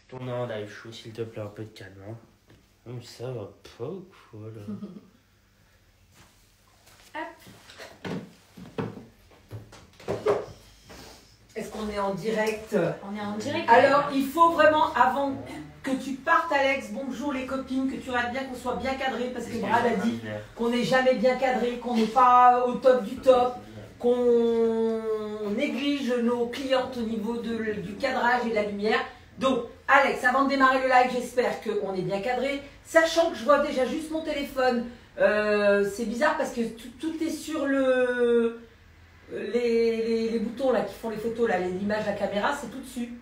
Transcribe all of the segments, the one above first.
Ton en live show, s'il te plaît, un peu de calme. Hein. Mais ça va pas ou quoi là? Est-ce qu'on est en direct? On est en direct. Alors, il faut vraiment, avant que tu partes, Alex, bonjour les copines, que tu regardes bien, qu'on soit bien cadré, parce que Brad a dit qu'on n'est jamais bien cadré, qu'on n'est pas au top du top, qu'on néglige nos clientes au niveau du cadrage et de la lumière. Donc, Alex, avant de démarrer le live, j'espère qu'on est bien cadré. Sachant que je vois déjà juste mon téléphone, c'est bizarre parce que tout est sur les boutons là qui font les photos, là, l'image, la caméra, c'est tout dessus.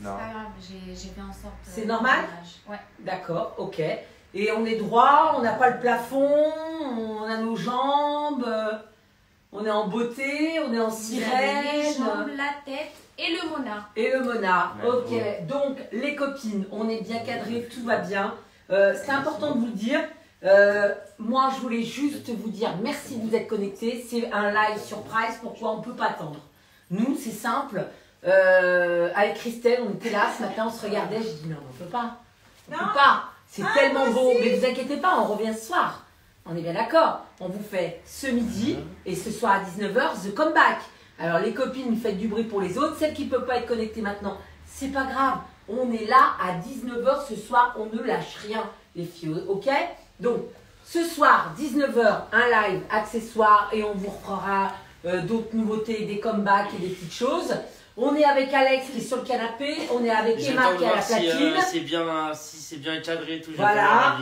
Non. C'est pas grave, j'ai fait en sorte. C'est normal? Ouais. D'accord, ok. Et on est droit, on n'a pas le plafond, on a nos jambes, on est en beauté, on est en sirène. Les jambes, la tête et le monard. Et le monard, ok. Donc les copines, on est bien cadré, tout va bien. C'est important de vous le dire. Moi, je voulais juste vous dire merci de vous être connectés. C'est un live surprise, pourquoi on ne peut pas attendre. Nous, c'est simple. Avec Christelle, on était là ce matin, on se regardait. J'ai dit non, on ne peut pas. On ne peut pas. C'est tellement beau. Mais vous inquiétez pas, on revient ce soir. On est bien d'accord. On vous fait ce midi et ce soir à 19h, The Comeback. Alors les copines, faites du bruit pour les autres. Celles qui ne peuvent pas être connectées maintenant, c'est pas grave. On est là à 19h ce soir. On ne lâche rien, les filles. Ok? Donc, ce soir, 19h, un live accessoire et on vous refera d'autres nouveautés, des comebacks et des petites choses. On est avec Alex qui est sur le canapé, on est avec Emma qui est à la platine. Si c'est bien cadré, tout. Voilà.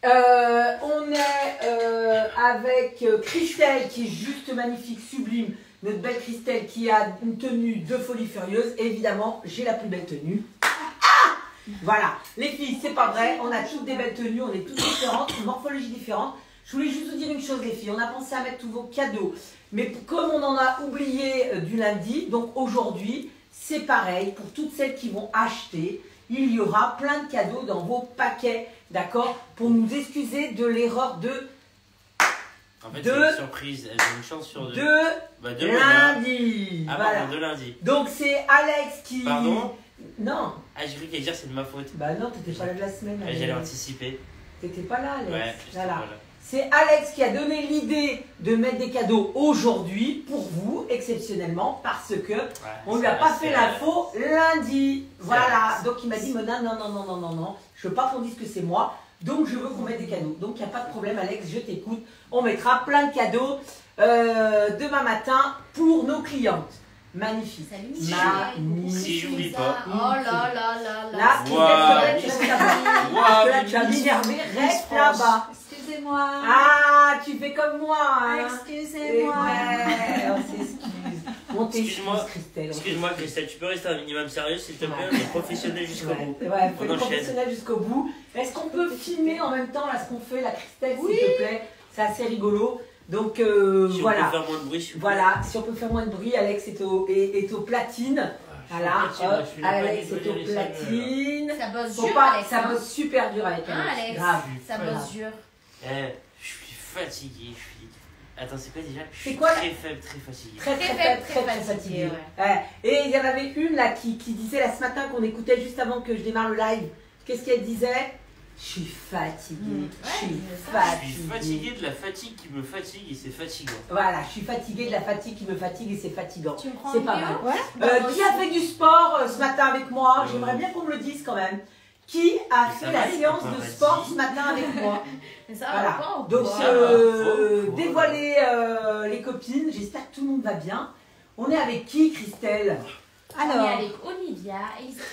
On est avec Christelle qui est juste magnifique, sublime. Notre belle Christelle qui a une tenue de folie furieuse. Et évidemment, j'ai la plus belle tenue. Voilà, les filles, c'est pas vrai, on a toutes des belles tenues, on est toutes différentes, une morphologie différente. Je voulais juste vous dire une chose les filles, on a pensé à mettre tous vos cadeaux, mais comme on en a oublié du lundi, donc aujourd'hui, c'est pareil, pour toutes celles qui vont acheter, il y aura plein de cadeaux dans vos paquets, d'accord? Pour nous excuser de l'erreur de... En fait, c'est une surprise, elle a une chance sur deux. De lundi. Ah, voilà. pardon, de lundi. Donc c'est Alex qui... Pardon? Non. Ah, j'ai cru qu'elle dire c'est de ma faute. Bah non, t'étais pas là de la semaine. J'allais anticiper. T'étais pas là, Alex. Ouais, voilà. pas là. C'est Alex qui a donné l'idée de mettre des cadeaux aujourd'hui pour vous, exceptionnellement, parce que on lui a pas fait l'info lundi. Voilà. Donc il m'a dit, Mona, non, je veux pas qu'on dise que c'est moi, donc je veux qu'on mette des cadeaux. Donc il n'y a pas de problème, Alex, je t'écoute. On mettra plein de cadeaux demain matin pour nos clientes. Magnifique. Salut Magnifique. Si j'oublie pas. Oh là là là là. Là, tu restes là-bas. Là, tu as m'énervé, reste là-bas. Excusez-moi. Ah, tu fais comme moi. Hein. Excusez-moi. Ouais, on s'excuse. On t'excuse, Christelle. Excuse-moi, Christelle, tu peux rester un minimum sérieux, s'il te plaît? On est professionnel jusqu'au bout. Ouais, faut être professionnel jusqu'au bout. Est-ce qu'on peut filmer en même temps là ce qu'on fait, la Christelle, s'il te plaît? C'est assez rigolo. Donc si voilà. On peut faire moins de bruit, voilà, si on peut faire moins de bruit, Alex est aux platines. Voilà, hop, Alex est aux platines. Ça bosse dur, Alex. Ça bosse super dur avec Alex. Grave. Ça bosse dur. Je suis fatigué, Attends, c'est quoi déjà? C'est quoi? Très faible, très fatigué. Très fatigué. Ouais. Et il y en avait une là qui disait là ce matin qu'on écoutait juste avant que je démarre le live. Qu'est-ce qu'elle disait? Je suis fatiguée. Je suis fatiguée de la fatigue qui me fatigue et c'est fatigant. Voilà, je suis fatiguée de la fatigue qui me fatigue et c'est fatigant. C'est pas mal. Qui a fait du sport ce matin avec moi? J'aimerais bien qu'on me le dise quand même. Qui a fait la séance de sport ce matin avec moi? Voilà. Donc, dévoiler les copines. J'espère que tout le monde va bien. On est avec qui, Christelle? Alors, on est avec Olivia,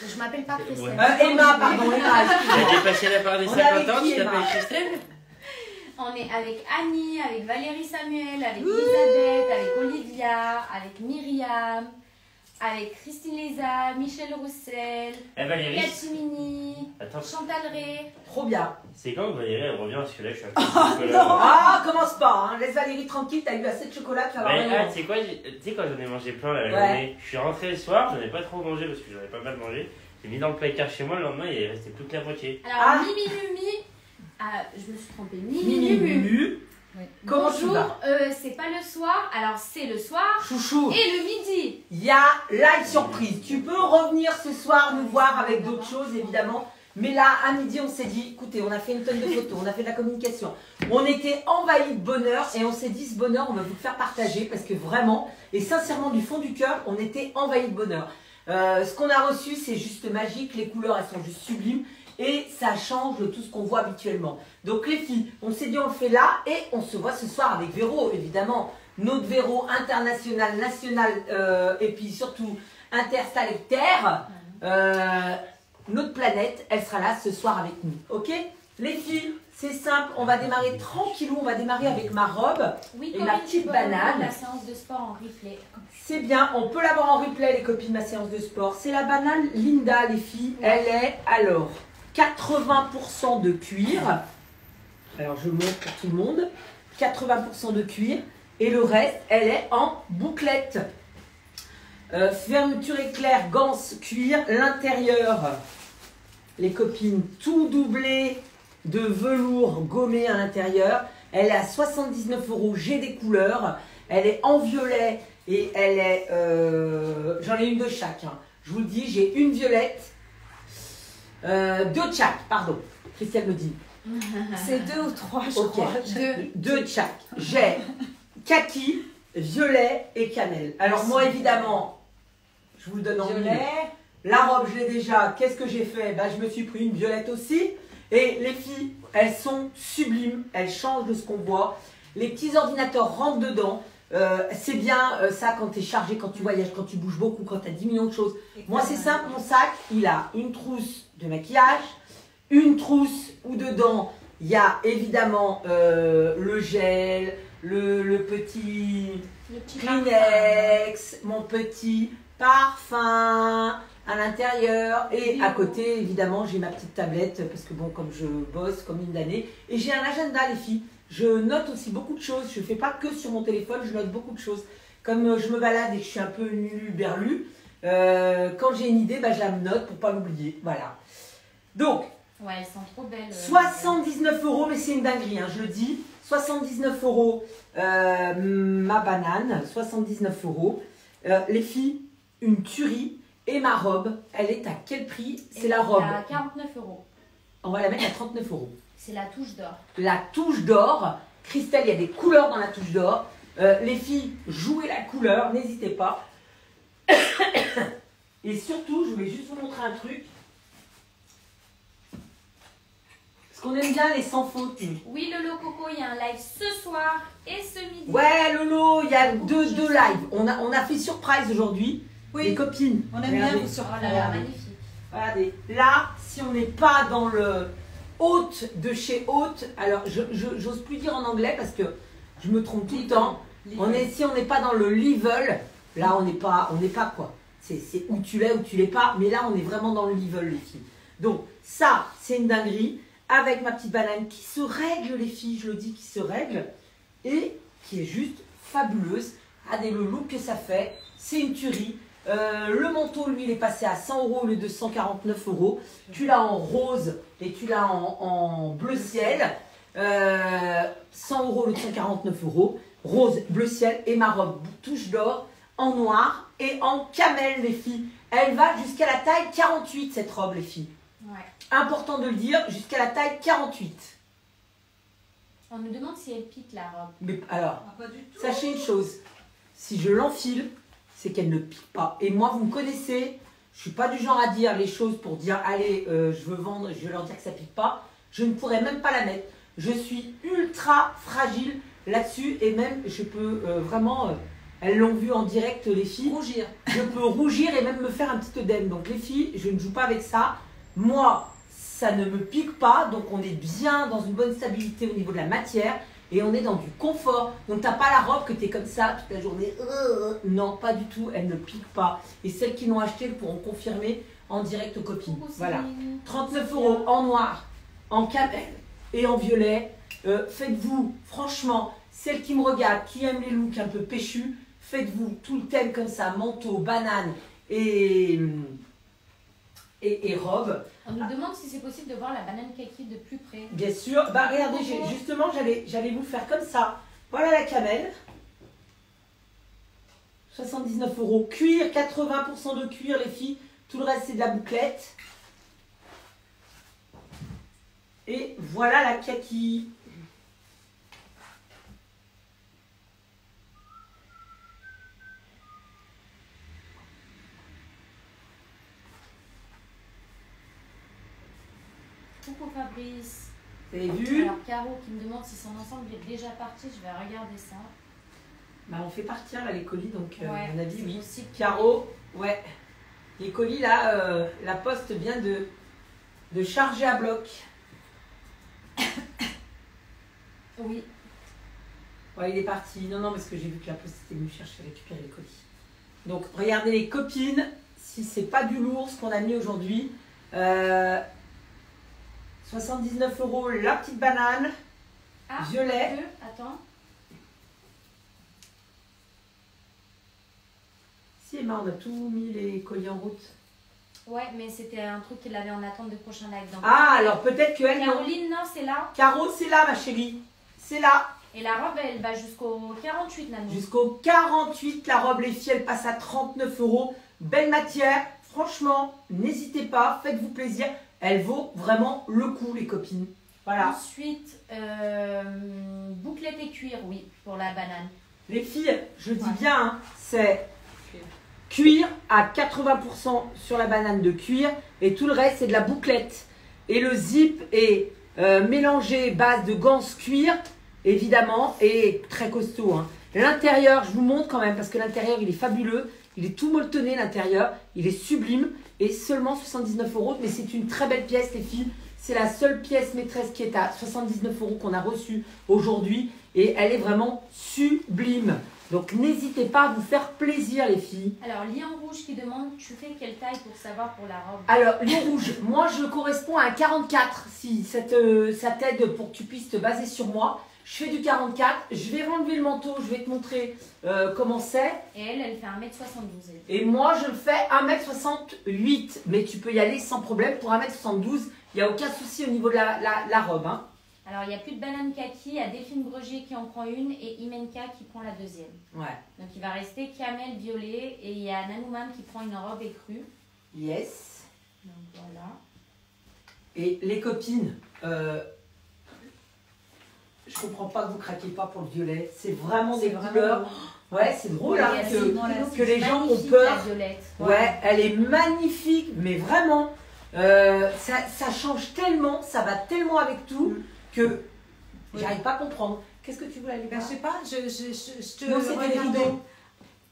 je m'appelle pas Christelle. Emma, pardon, Emma. J'ai dépassé la part des 50 ans, tu t'appelles Christelle? On est avec Annie, avec Valérie Samuel, avec Elisabeth, avec Olivia, avec Myriam, avec Christine Léza, Michel Roussel, Cathy Mini, Chantal Ray. Trop bien. C'est quand Valérie elle revient parce que là je suis à Ah, commence pas, hein. Laisse Valérie tranquille, t'as eu assez de chocolat, tu vas voir. Tu sais quoi, quand j'en ai mangé plein la journée, je suis rentré le soir, j'en ai pas trop mangé parce que j'en ai pas mal mangé. J'ai mis dans le placard chez moi, le lendemain il est resté plus que la moitié. Alors, Mimi, je me suis trompée, Mimi, Oui. Comment tu vas? C'est pas le soir, alors c'est le soir. Chouchou. Et le midi. Il y a live surprise. Tu peux revenir ce soir nous voir avec d'autres choses, évidemment. Mais là, à midi, on s'est dit, écoutez, on a fait une tonne de photos, on a fait de la communication. On était envahis de bonheur et on s'est dit, ce bonheur, on va vous le faire partager parce que vraiment, et sincèrement, du fond du cœur, on était envahis de bonheur. Ce qu'on a reçu, c'est juste magique. Les couleurs, elles sont juste sublimes. Et ça change de tout ce qu'on voit habituellement. Donc les filles, on s'est dit on le fait là et on se voit ce soir avec Véro, évidemment. Notre Véro international, national et puis surtout interstellaire. Notre planète, elle sera là ce soir avec nous. Ok? Les filles, c'est simple, on va démarrer tranquillou, on va démarrer avec ma robe oui, et ma petite banane. La séance de sport en replay. C'est bien, on peut l'avoir en replay les copines, ma séance de sport. C'est la banane Linda les filles, elle est alors 80% de cuir, alors je montre pour tout le monde, 80% de cuir et le reste, elle est en bouclette. Fermeture éclair, ganse, cuir, l'intérieur, les copines, tout doublé de velours gommé à l'intérieur. Elle est à 79 €, j'ai des couleurs, elle est en violet et elle est, j'en ai une de chaque, hein. Je vous le dis, j'ai une violette. Deux de chaque, pardon. Christelle me dit. C'est 2 ou 3, je crois. Deux de chaque. J'ai kaki, violet et cannelle. Alors moi, évidemment, je vous le donne en violet. La robe, je l'ai déjà. Qu'est-ce que j'ai fait? Je me suis pris une violette aussi. Et les filles, elles sont sublimes. Elles changent de ce qu'on voit. Les petits ordinateurs rentrent dedans. C'est bien ça quand tu es chargé, quand tu voyages, quand tu bouges beaucoup, quand tu as 10 millions de choses. Moi, c'est simple, mon sac, il a une trousse de maquillage, une trousse où dedans, il y a évidemment le gel, le petit Kleenex, mon petit parfum à l'intérieur. Et à côté, évidemment, j'ai ma petite tablette parce que bon, comme je bosse comme une damnée. Et j'ai un agenda, les filles. Je note aussi beaucoup de choses. Je ne fais pas que sur mon téléphone, je note beaucoup de choses. Comme je me balade et que je suis un peu nulu berlu, quand j'ai une idée, je la note pour ne pas l'oublier. Voilà. Donc, ouais, elles sont trop belles. 79 €, mais c'est une dinguerie, hein, je le dis. 79 € ma banane, 79 €. Les filles, une tuerie. Et ma robe, elle est à quel prix? C'est la robe. À 49 €. On va la mettre à 39 €. C'est la touche d'or. La touche d'or. Christelle, il y a des couleurs dans la touche d'or. Les filles, jouez la couleur, n'hésitez pas. Et surtout, je voulais juste vous montrer un truc. Parce qu'on aime bien les sans faute. Oui, Lolo Coco, il y a un live ce soir et ce midi. Ouais, Lolo, il y a deux lives. On a fait surprise aujourd'hui. Oui. Les copines. On aime bien vous surprendre. Oh là là, magnifique. Regardez, là, si on n'est pas dans le haute de chez haute, alors j'ose plus dire en anglais parce que je me trompe tout le temps. Si on n'est pas dans le level, là on n'est pas quoi. C'est où tu l'es, où tu l'es pas, mais là on est vraiment dans le level les filles. Donc ça, c'est une dinguerie avec ma petite banane qui se règle les filles, je le dis, qui se règle et qui est juste fabuleuse. Regardez le look que ça fait, c'est une tuerie. Le manteau, lui, il est passé à 100 € au lieu de 149 €. Tu l'as en rose et tu l'as en bleu ciel. 100 € au lieu de 149 €. Rose, bleu ciel et ma robe touche d'or en noir et en camel, les filles. Elle va jusqu'à la taille 48, cette robe, les filles. Ouais. Important de le dire, jusqu'à la taille 48. On nous demande si elle pique la robe. Mais alors, pas du tout. Sachez une chose, si je l'enfile, c'est qu'elle ne pique pas. Et moi, vous me connaissez, je ne suis pas du genre à dire les choses pour dire, allez, je veux vendre, je vais leur dire que ça ne pique pas. Je ne pourrais même pas la mettre. Je suis ultra fragile là-dessus et même, je peux vraiment, elles l'ont vu en direct, les filles. Rougir. Je peux rougir et même me faire un petit œdème. Donc les filles, je ne joue pas avec ça. Moi, ça ne me pique pas, donc on est bien dans une bonne stabilité au niveau de la matière. Et on est dans du confort. Donc, tu n'as pas la robe que tu es comme ça toute la journée. Non, pas du tout. Elle ne pique pas. Et celles qui l'ont acheté, elles pourront confirmer en direct aux copines. Voilà. 39 € en noir, en camel et en violet. Faites-vous, franchement, celles qui me regardent, qui aiment les looks un peu péchus, faites-vous tout le thème comme ça, manteau, banane et et robe. On nous demande si c'est possible de voir la banane kaki de plus près. Bien sûr. Bah regardez, justement, j'allais vous faire comme ça. Voilà la camel. 79 €. Cuir, 80% de cuir, les filles. Tout le reste, c'est de la bouclette. Et voilà la kaki. Coucou Fabrice. Vous avez vu? Alors Caro qui me demande si son ensemble est déjà parti, je vais regarder ça. Bah, on fait partir là les colis, donc Ouais, à mon avis, oui. possible. Caro, ouais. Les colis là, la poste vient de charger à bloc. Oui. Ouais, il est parti. Non, non, parce que j'ai vu que la poste était venue chercher récupérer les colis. Donc, regardez les copines, si c'est pas du lourd ce qu'on a mis aujourd'hui. 79 € la petite banane, violet. Attends. Si Emma, on a tout mis les colis en route. Ouais, mais c'était un truc qu'il avait en attente de prochain live. Donc. Ah, alors peut-être que elle. Caroline, non, c'est là. Caro, c'est là, ma chérie. C'est là. Et la robe, elle va jusqu'au 48, Nanou. Jusqu'au 48, la robe, les filles, elle passe à 39 €. Belle matière. Franchement, n'hésitez pas, faites-vous plaisir. Elle vaut vraiment le coup, les copines. Voilà. Ensuite, bouclette et cuir, oui, pour la banane. Les filles, je dis bien, hein, c'est cuir à 80% sur la banane de cuir et tout le reste, c'est de la bouclette. Et le zip est mélangé base de ganse cuir, évidemment, et très costaud. Hein. L'intérieur, je vous montre quand même, parce que l'intérieur, il est fabuleux. Il est tout molletonné, l'intérieur. Il est sublime. Et seulement 79 €. Mais c'est une très belle pièce, les filles. C'est la seule pièce maîtresse qui est à 79 € qu'on a reçue aujourd'hui. Et elle est vraiment sublime. Donc, n'hésitez pas à vous faire plaisir, les filles. Alors, Lion Rouge qui demande, tu fais quelle taille pour savoir pour la robe? Alors, Lion Rouge, moi, je corresponds à un 44. Si ça t'aide pour que tu puisses te baser sur moi. Je fais du 44. Je vais enlever le manteau. Je vais te montrer comment c'est. Et elle fait 1m72. Et moi, je le fais 1m68. Mais tu peux y aller sans problème. Pour 1m72, il n'y a aucun souci au niveau de la robe. Hein. Alors, il n'y a plus de banane kaki. Il y a Delphine Bregier qui en prend une et Imenka qui prend la deuxième. Ouais. Donc, il va rester camel violet et il y a Nanouman qui prend une robe écrue. Yes. Donc, voilà. Et les copines, je comprends pas que vous craquez pas pour le violet. C'est vraiment des couleurs. Ouais, c'est drôle hein, que les gens ont peur. Ouais, elle est magnifique, mais vraiment, ça change tellement, ça va tellement avec tout que j'arrive pas à comprendre. Qu'est-ce que tu voulais aller voir? Je sais pas, je te Non, c'est des regardais. rideaux.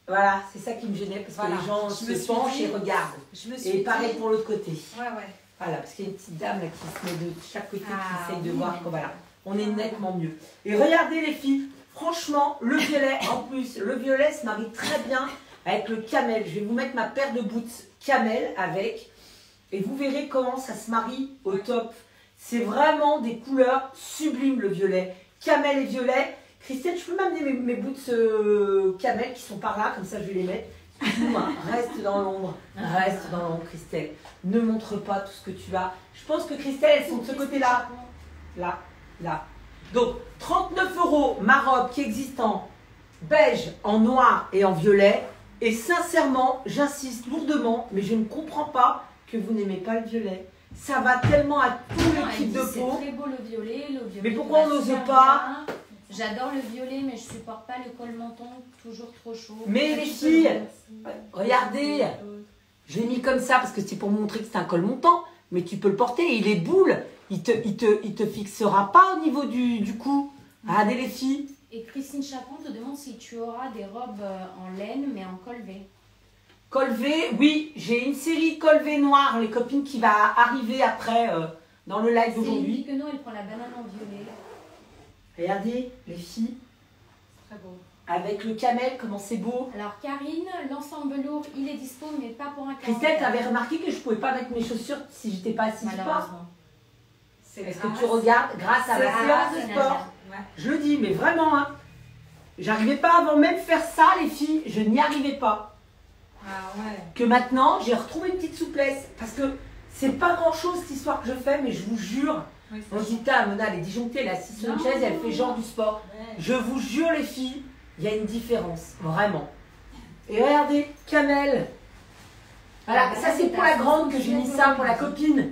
Voilà, c'est ça qui me gênait parce Voilà. que les gens Je me se suis penchent dit- et regardent. Je me suis Et pareil dit- pour l'autre côté. Ouais, ouais. Voilà, parce qu'il y a une petite dame là qui se met de chaque côté, Ah, qui essaye de oui, voir mais- que voilà, on est nettement mieux. Et regardez les filles, franchement, le violet, en plus, le violet se marie très bien avec le camel. Je vais vous mettre ma paire de boots camel avec, et vous verrez comment ça se marie au top. C'est vraiment des couleurs sublimes le violet. Camel et violet. Christelle, je peux m'amener mes boots camel qui sont par là, comme ça je vais les mettre. Excuse-moi, reste dans l'ombre, reste dans l'ombre Christelle. Ne montre pas tout ce que tu as. Je pense que Christelle, elles sont de ce côté-là. Là, là. Donc, 39 € ma robe qui existe en beige, en noir et en violet. Et sincèrement, j'insiste lourdement, mais je ne comprends pas que vous n'aimez pas le violet. Ça va tellement à tous les types de C'est peau. très beau le violet. Mais pourquoi on n'ose pas? J'adore le violet, mais je supporte pas le col menton, toujours trop chaud. Mais les filles, regardez, je l'ai mis comme ça parce que c'est pour montrer que c'est un col montant, mais tu peux le porter et il est boule, il te fixera pas au niveau du cou. Regardez les filles. Et Christine Chapon te demande si tu auras des robes en laine, mais en col V. Col V, oui, j'ai une série col V noir, les copines, qui va arriver après dans le live d'aujourd'hui. Céline Piquenot, elle prend la banane en violet. Regardez les filles, Très beau. avec le camel, comment c'est beau. Alors Karine, l'ensemble lourd, il est dispo, mais pas pour un 44. Christelle, tu avais remarqué que je pouvais pas mettre mes chaussures si j'étais pas assise ou pas? Malheureusement. Est-ce que tu regardes grâce à la séance de sport? Ouais. Je le dis, mais vraiment, hein. J'arrivais pas avant même faire ça, les filles. Je n'y arrivais pas. Ah ouais. Que maintenant, j'ai retrouvé une petite souplesse. Parce que C'est pas grand chose cette histoire que je fais, mais je vous jure. Oui, On dit, Mona, elle est disjonctée, elle est assise sur une chaise, elle fait genre du sport. Ouais. Je vous jure, les filles, il y a une différence, vraiment. Et regardez, Kamel. Voilà, ça c'est pour la grande que j'ai mis ça, pour la copine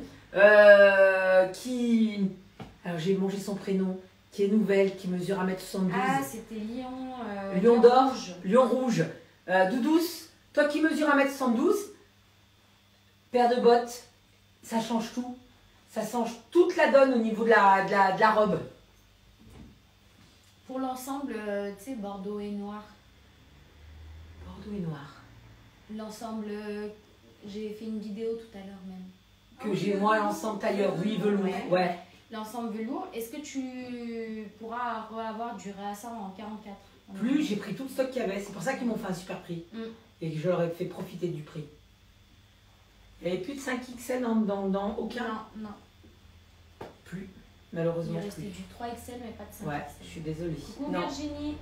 qui. Alors j'ai mangé son prénom, qui est nouvelle, qui mesure 1m72. Ah, c'était Lion. Lion d'or, Rouge. Lion rouge. Doudouce, toi qui mesures 1m72, paire de bottes, ça change tout. Ça change toute la donne au niveau de la robe. Pour l'ensemble, tu sais, Bordeaux et noir. Bordeaux et noir. L'ensemble, j'ai fait une vidéo tout à l'heure même. Que j'ai moi l'ensemble tailleur, oui, velours. Ouais. L'ensemble velours, est-ce que tu pourras avoir du réassort en 44? Plus, j'ai pris tout le stock qu'il y avait. C'est pour ça qu'ils m'ont fait un super prix. Et que je leur ai fait profiter du prix. Il n'y avait plus de 5XL dans aucun. Non. Plus, malheureusement. Il restait plus. du 3XL, mais pas de 5XL. Ouais, je suis désolée. Coucou Non. Virginie.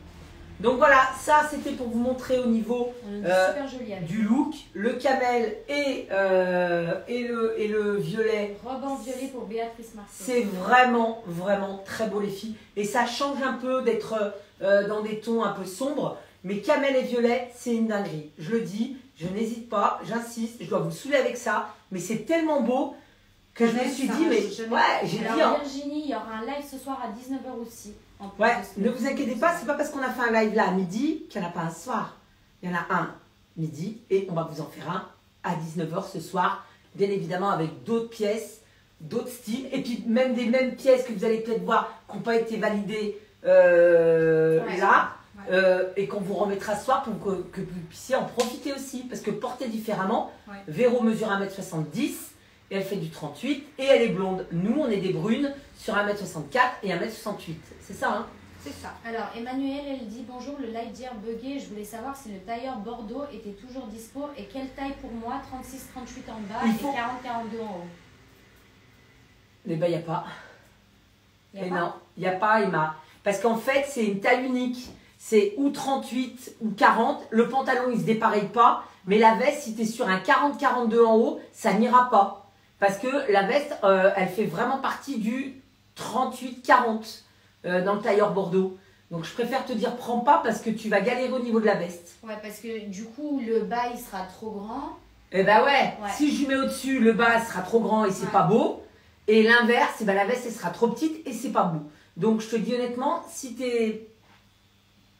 Donc voilà, ça c'était pour vous montrer au niveau On est super jolie avec. du look, le camel et le violet. Robe en violet pour Béatrice Marceau. C'est vraiment, vraiment très beau les filles. Et ça change un peu d'être dans des tons un peu sombres. Mais camel et violet, c'est une dinguerie. Je le dis, je n'hésite pas, j'insiste, je dois vous saouler avec ça. Mais c'est tellement beau que je me suis dit, mais ouais, j'ai dit. Alors Virginie, il y aura un live ce soir à 19h aussi. Ouais, ne vous inquiétez pas, c'est pas parce qu'on a fait un live là à midi qu'il n'y en a pas un soir. Il y en a un midi et on va vous en faire un à 19h ce soir. Bien évidemment avec d'autres pièces, d'autres styles. Et puis même des mêmes pièces que vous allez peut-être voir qui n'ont pas été validées là. Et qu'on vous remettra ce soir pour que vous puissiez en profiter aussi. Parce que portée différemment, Véro mesure 1m70 et elle fait du 38 et elle est blonde. Nous, on est des brunes sur 1m64 et 1m68. C'est ça, hein? C'est ça. Alors, Emmanuel, elle dit bonjour, le live d'hier bugué. Je voulais savoir si le tailleur Bordeaux était toujours dispo et quelle taille pour moi, 36-38 en bas et 40-42 en haut. Eh ben, il n'y a pas. Y a Et pas non, il n'y a pas, Emma. Parce qu'en fait, c'est une taille unique. C'est ou 38 ou 40. Le pantalon, il ne se dépareille pas. Mais la veste, si tu es sur un 40-42 en haut, ça n'ira pas. Parce que la veste, elle fait vraiment partie du 38-40 dans le tailleur Bordeaux. Donc, je préfère te dire, prends pas parce que tu vas galérer au niveau de la veste. Ouais, parce que du coup, le bas, il sera trop grand. Eh ben ouais, si je lui mets au-dessus, le bas sera trop grand et c'est pas beau. Et l'inverse, eh ben la veste, elle sera trop petite et c'est pas beau. Donc, je te dis honnêtement, si tu es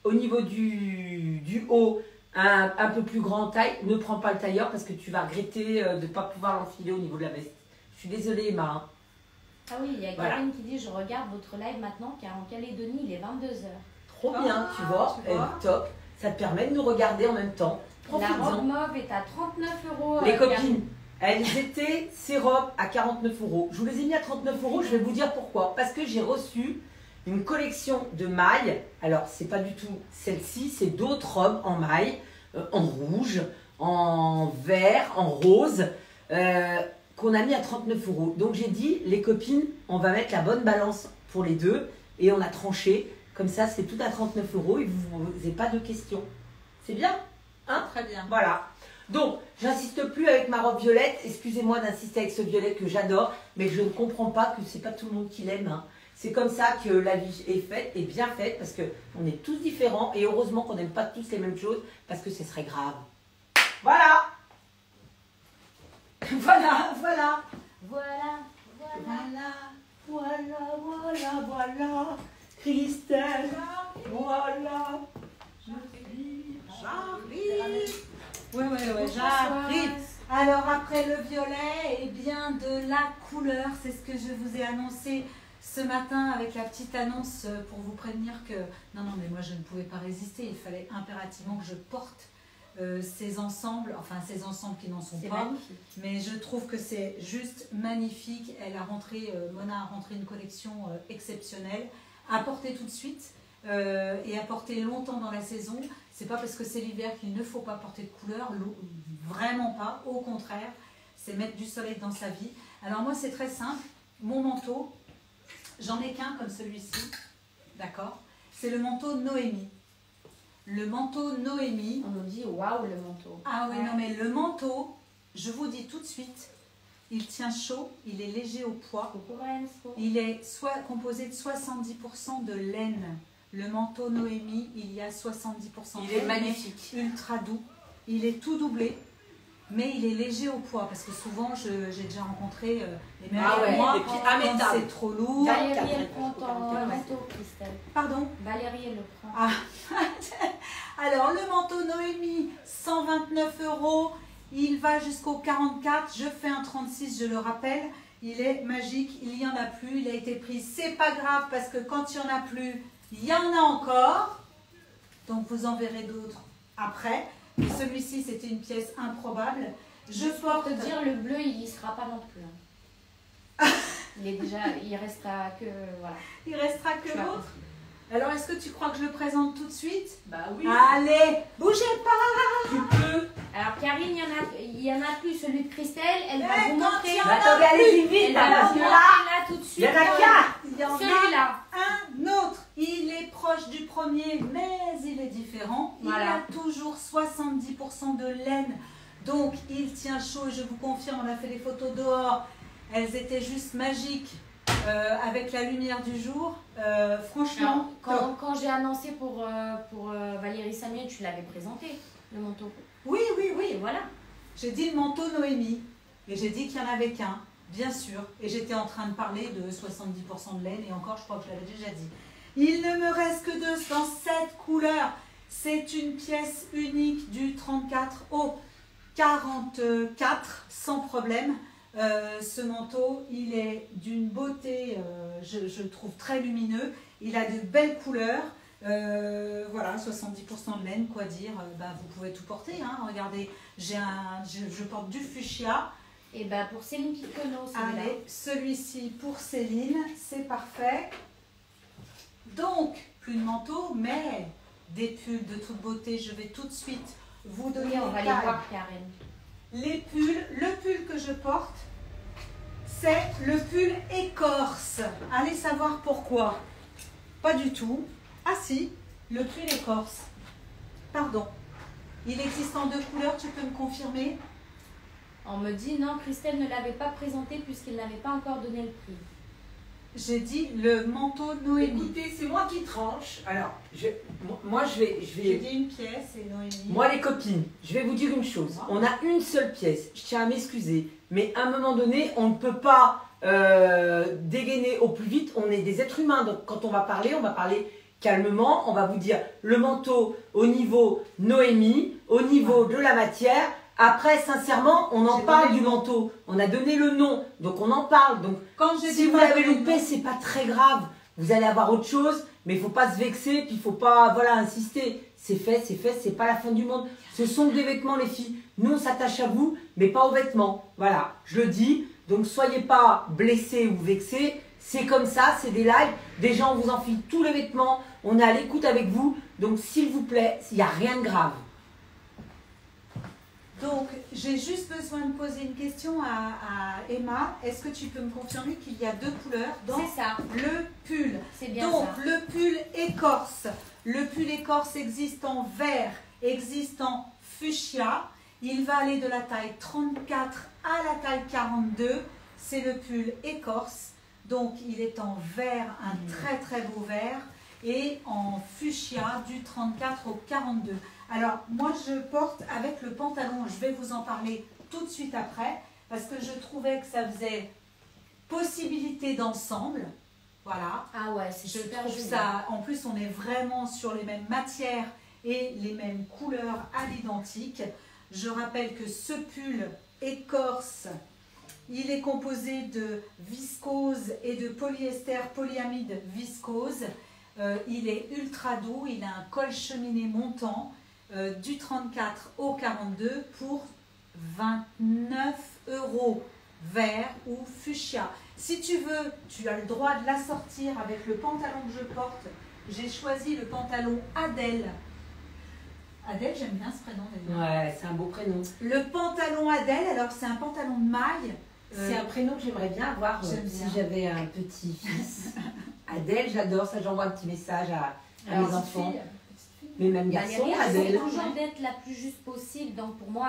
au niveau du haut, un peu plus grand en taille, ne prends pas le tailleur parce que tu vas regretter de ne pas pouvoir l'enfiler au niveau de la veste. Je suis désolée, Emma. Hein. Ah oui, il y a Karine qui dit je regarde votre live maintenant car en Calédonie, il est 22h. Trop bien, tu vois, top. Ça te permet de nous regarder en même temps. La robe mauve est à 39 €. Les copines, elles étaient ces robes à 49 €. Je vous les ai mis à 39 €, je vais vous dire pourquoi. Parce que j'ai reçu une collection de mailles. Alors, c'est pas du tout celle-ci, c'est d'autres robes en mailles, en rouge, en vert, en rose, qu'on a mis à 39 €. Donc, j'ai dit, les copines, on va mettre la bonne balance pour les deux. Et on a tranché. Comme ça, c'est tout à 39 € et vous n'avez pas de questions. C'est bien? Hein? Très bien. Voilà. Donc, j'insiste plus avec ma robe violette. Excusez-moi d'insister avec ce violet que j'adore, mais je ne comprends pas que c'est pas tout le monde qui l'aime. Hein. C'est comme ça que la vie est faite et bien faite parce qu'on est tous différents et heureusement qu'on n'aime pas tous les mêmes choses parce que ce serait grave. Voilà. Voilà. Voilà. Christelle, voilà. J'arrive. Ouais, j'arrive. Alors après le violet, eh bien de la couleur, c'est ce que je vous ai annoncé ce matin avec la petite annonce pour vous prévenir que non mais moi je ne pouvais pas résister, il fallait impérativement que je porte ces ensembles qui n'en sont pas, magnifique. Mais je trouve que c'est juste magnifique. Mona a rentré une collection exceptionnelle, à porter tout de suite et à porter longtemps dans la saison. C'est pas parce que c'est l'hiver qu'il ne faut pas porter de couleur, vraiment pas, au contraire, c'est mettre du soleil dans sa vie. Alors moi c'est très simple, mon manteau, j'en ai qu'un comme celui-ci, d'accord? C'est le manteau Noémie. Le manteau Noémie. On nous dit waouh le manteau. Ah oui, non mais le manteau, je vous dis tout de suite, il tient chaud, il est léger au poids. Coucou Renzo. Il est composé de 70% de laine. Le manteau Noémie, il y a 70% de laine. Il est magnifique. Ultra doux. Il est tout doublé. Mais il est léger au poids parce que souvent j'ai déjà rencontré les mêmes moi quand immétable. c'est trop lourd. Valérie, elle prend ton manteau, Christelle. Pardon? Valérie, elle le prend. Ah. Alors le manteau Noémie, 129 €. Il va jusqu'au 44. Je fais un 36, je le rappelle. Il est magique. Il n'y en a plus. Il a été pris. C'est pas grave parce que quand il n'y en a plus, il y en a encore. Donc vous en verrez d'autres après. Celui-ci, c'était une pièce improbable. Je porte... Pour te dire, le bleu, il n'y sera pas non plus. Hein. Il restera que... Voilà. Il restera que l'autre. Alors, est-ce que tu crois que je le présente tout de suite? Bah oui. Allez, bougez pas. Tu peux. Alors, Karine, il y en a plus. Celui de Christelle, elle va vous montrer. Attendez, allez-y vite. Elle va vous montrer là tout de suite. Il y en a qu'un. Il y en a Celui-là. un autre. Il est proche du premier, mais il est différent. Voilà. Il a toujours 70% de laine. Donc, il tient chaud. Je vous confirme, on a fait des photos dehors. Elles étaient juste magiques. Avec la lumière du jour, franchement. Alors, quand j'ai annoncé pour Valérie Samuel, tu l'avais présenté, le manteau. Oui. Et voilà. J'ai dit le manteau Noémie. Et j'ai dit qu'il n'y en avait qu'un, bien sûr. Et j'étais en train de parler de 70% de laine. Et encore, je crois que je l'avais déjà dit. Il ne me reste que deux dans cette couleur. C'est une pièce unique du 34 au 44, sans problème. Ce manteau, il est d'une beauté, je le trouve très lumineux. Il a de belles couleurs. Voilà, 70% de laine, quoi dire. Vous pouvez tout porter. Hein. Regardez, je porte du fuchsia. Et pour Céline Piquenot, celui-là. Allez, celui-ci pour Céline, c'est parfait. Donc, plus de manteau, mais des pulls de toute beauté. Je vais tout de suite vous donner. Oui, on va les voir, Karen. Les pulls, le pull que je porte, c'est le pull écorce. Allez savoir pourquoi. Pas du tout. Ah si, le pull écorce. Pardon. Il existe en deux couleurs, tu peux me confirmer? On me dit non, Christelle ne l'avait pas présenté puisqu'il n'avait pas encore donné le prix. J'ai dit le manteau Noémie. Écoutez, c'est moi qui tranche. Alors, moi je vais. J'ai dit une pièce et Noémie. Moi les copines, je vais vous dire une chose. On a une seule pièce. Je tiens à m'excuser. Mais à un moment donné, on ne peut pas dégainer au plus vite. On est des êtres humains. Donc quand on va parler calmement. On va vous dire le manteau au niveau Noémie, au niveau de la matière. Après, sincèrement, on en parle du manteau. On a donné le nom, donc on en parle. Donc, si vous l'avez loupé, c'est pas très grave. Vous allez avoir autre chose, mais il faut pas se vexer, puis il faut pas, insister. C'est fait, c'est pas la fin du monde. Ce sont des vêtements, les filles. Nous, on s'attache à vous, mais pas aux vêtements. Voilà, je le dis. Donc, soyez pas blessés ou vexés. C'est comme ça, c'est des lives. Des gens vous enfilent tous les vêtements. On est à l'écoute avec vous. Donc, s'il vous plaît, il n'y a rien de grave. Donc, j'ai juste besoin de poser une question à Emma. Est-ce que tu peux me confirmer qu'il y a deux couleurs dans le pull? C'est bien donc, ça. le pull écorce. Le pull écorce existe en vert, existe en fuchsia. Il va aller de la taille 34 à la taille 42. C'est le pull écorce. Donc, il est en vert, un très très beau vert. Et en fuchsia du 34 au 42. Alors, moi, je porte avec le pantalon, je vais vous en parler tout de suite après, parce que je trouvais que ça faisait possibilité d'ensemble. Voilà. Ah ouais, c'est super joli. Ça, en plus, on est vraiment sur les mêmes matières et les mêmes couleurs à l'identique. Je rappelle que ce pull écorce, il est composé de viscose et de polyester polyamide viscose. Il est ultra doux, il a un col cheminé montant du 34 au 42 pour 29 €, vert ou fuchsia. Si tu veux, tu as le droit de l'assortir avec le pantalon que je porte. J'ai choisi le pantalon Adèle. Adèle, j'aime bien ce prénom d'ailleurs. Ouais, c'est un beau prénom. Le pantalon Adèle, alors c'est un pantalon de maille. C'est un prénom que j'aimerais bien avoir si j'avais un petit-fils. Adèle, j'adore ça, j'envoie un petit message à mes enfants. Mais même garçon, Adèle. C'est toujours d'être la plus juste possible. Donc pour moi,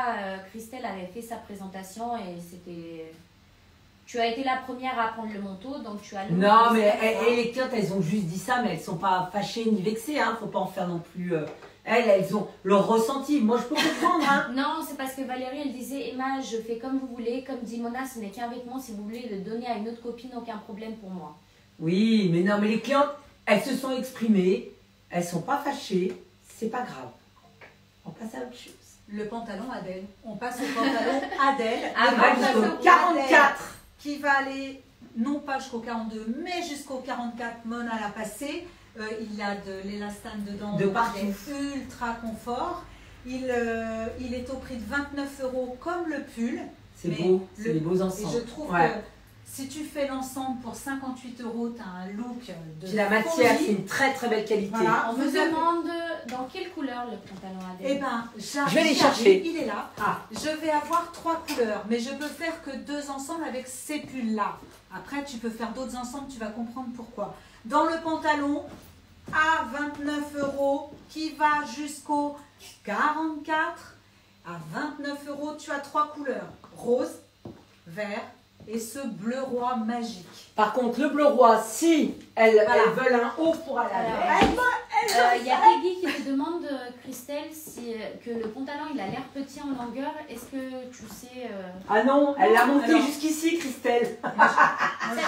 Christelle avait fait sa présentation et c'était Tu as été la première à prendre le manteau, donc tu as le Non, manteau, mais c'est ça. les clientes, elles ont juste dit ça, mais elles sont pas fâchées ni vexées. Hein. Faut pas en faire non plus. Elles ont leur ressenti. Moi, je peux comprendre. Hein. Non, c'est parce que Valérie, elle disait, Emma, je fais comme vous voulez. Comme dit Mona, ce n'est qu'un vêtement. Si vous voulez le donner à une autre copine, aucun problème pour moi. Oui, mais non, mais les clientes, elles se sont exprimées. Elles sont pas fâchées. C'est pas grave. On passe à autre chose. Le pantalon Adèle. On passe au pantalon Adèle. Ah, Le bah, pantalon jusqu'au 44. qui va aller non pas jusqu'au 42 mais jusqu'au 44. Mona l'a passé. Il a de l'élastane dedans. De donc partout. il est ultra confort. Il est au prix de 29 € comme le pull. C'est Mais beau. C'est des beaux Et ensembles. je trouve Ouais. que si tu fais l'ensemble pour 58 €, tu as un look de Puis la matière, folie. c'est une très très belle qualité. Voilà. On me Vous avez- demande dans quelle couleur le pantalon Adèle. Eh ben, Je vais les chercher. Il est là. Ah, Je vais avoir 3 couleurs, mais je peux faire que 2 ensembles avec ces pulls-là. Après, tu peux faire d'autres ensemble, tu vas comprendre pourquoi. Dans le pantalon, à 29 € qui va jusqu'au 44. À 29 €, tu as 3 couleurs. Rose, vert et ce bleu roi magique. par contre, le bleu roi, si elles, Voilà. elles veulent un haut pour aller Alors, avec. Il y a Peggy qui te demande, Christelle, si, que le pantalon il a l'air petit en longueur. Est-ce que tu sais. Ah non, elle l'a monté Alors. jusqu'ici, Christelle. Ça,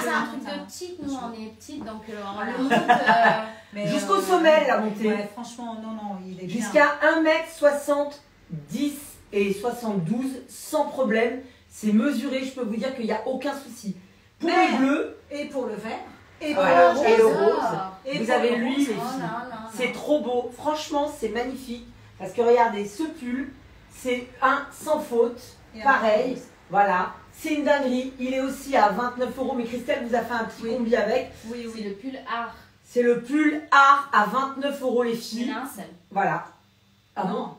c'est un truc de petite. Nous, on est petite, donc on Voilà. le monte. Mais, Jusqu'au sommet, elle l'a monté. Ouais, franchement, non, il est bien. Jusqu'à 1m70 et 72, sans problème. C'est mesuré, je peux vous dire qu'il n'y a aucun souci. Pour Mais- le bleu, Et pour le vert, et pour Voilà. le Et le rose. rose. Et vous pour avez le lui, rose. les Oh, filles. non. C'est trop beau. Franchement, c'est magnifique. Parce que regardez, ce pull, c'est un sans faute. Et un Pareil. rose. Voilà. C'est une dinguerie. Il est aussi à 29 €. Mais Christelle vous a fait un petit Oui. combi avec. Oui, C'est le pull art. C'est le pull art à 29 € les Il y filles. en a un seul. Voilà. Ah bon? Non.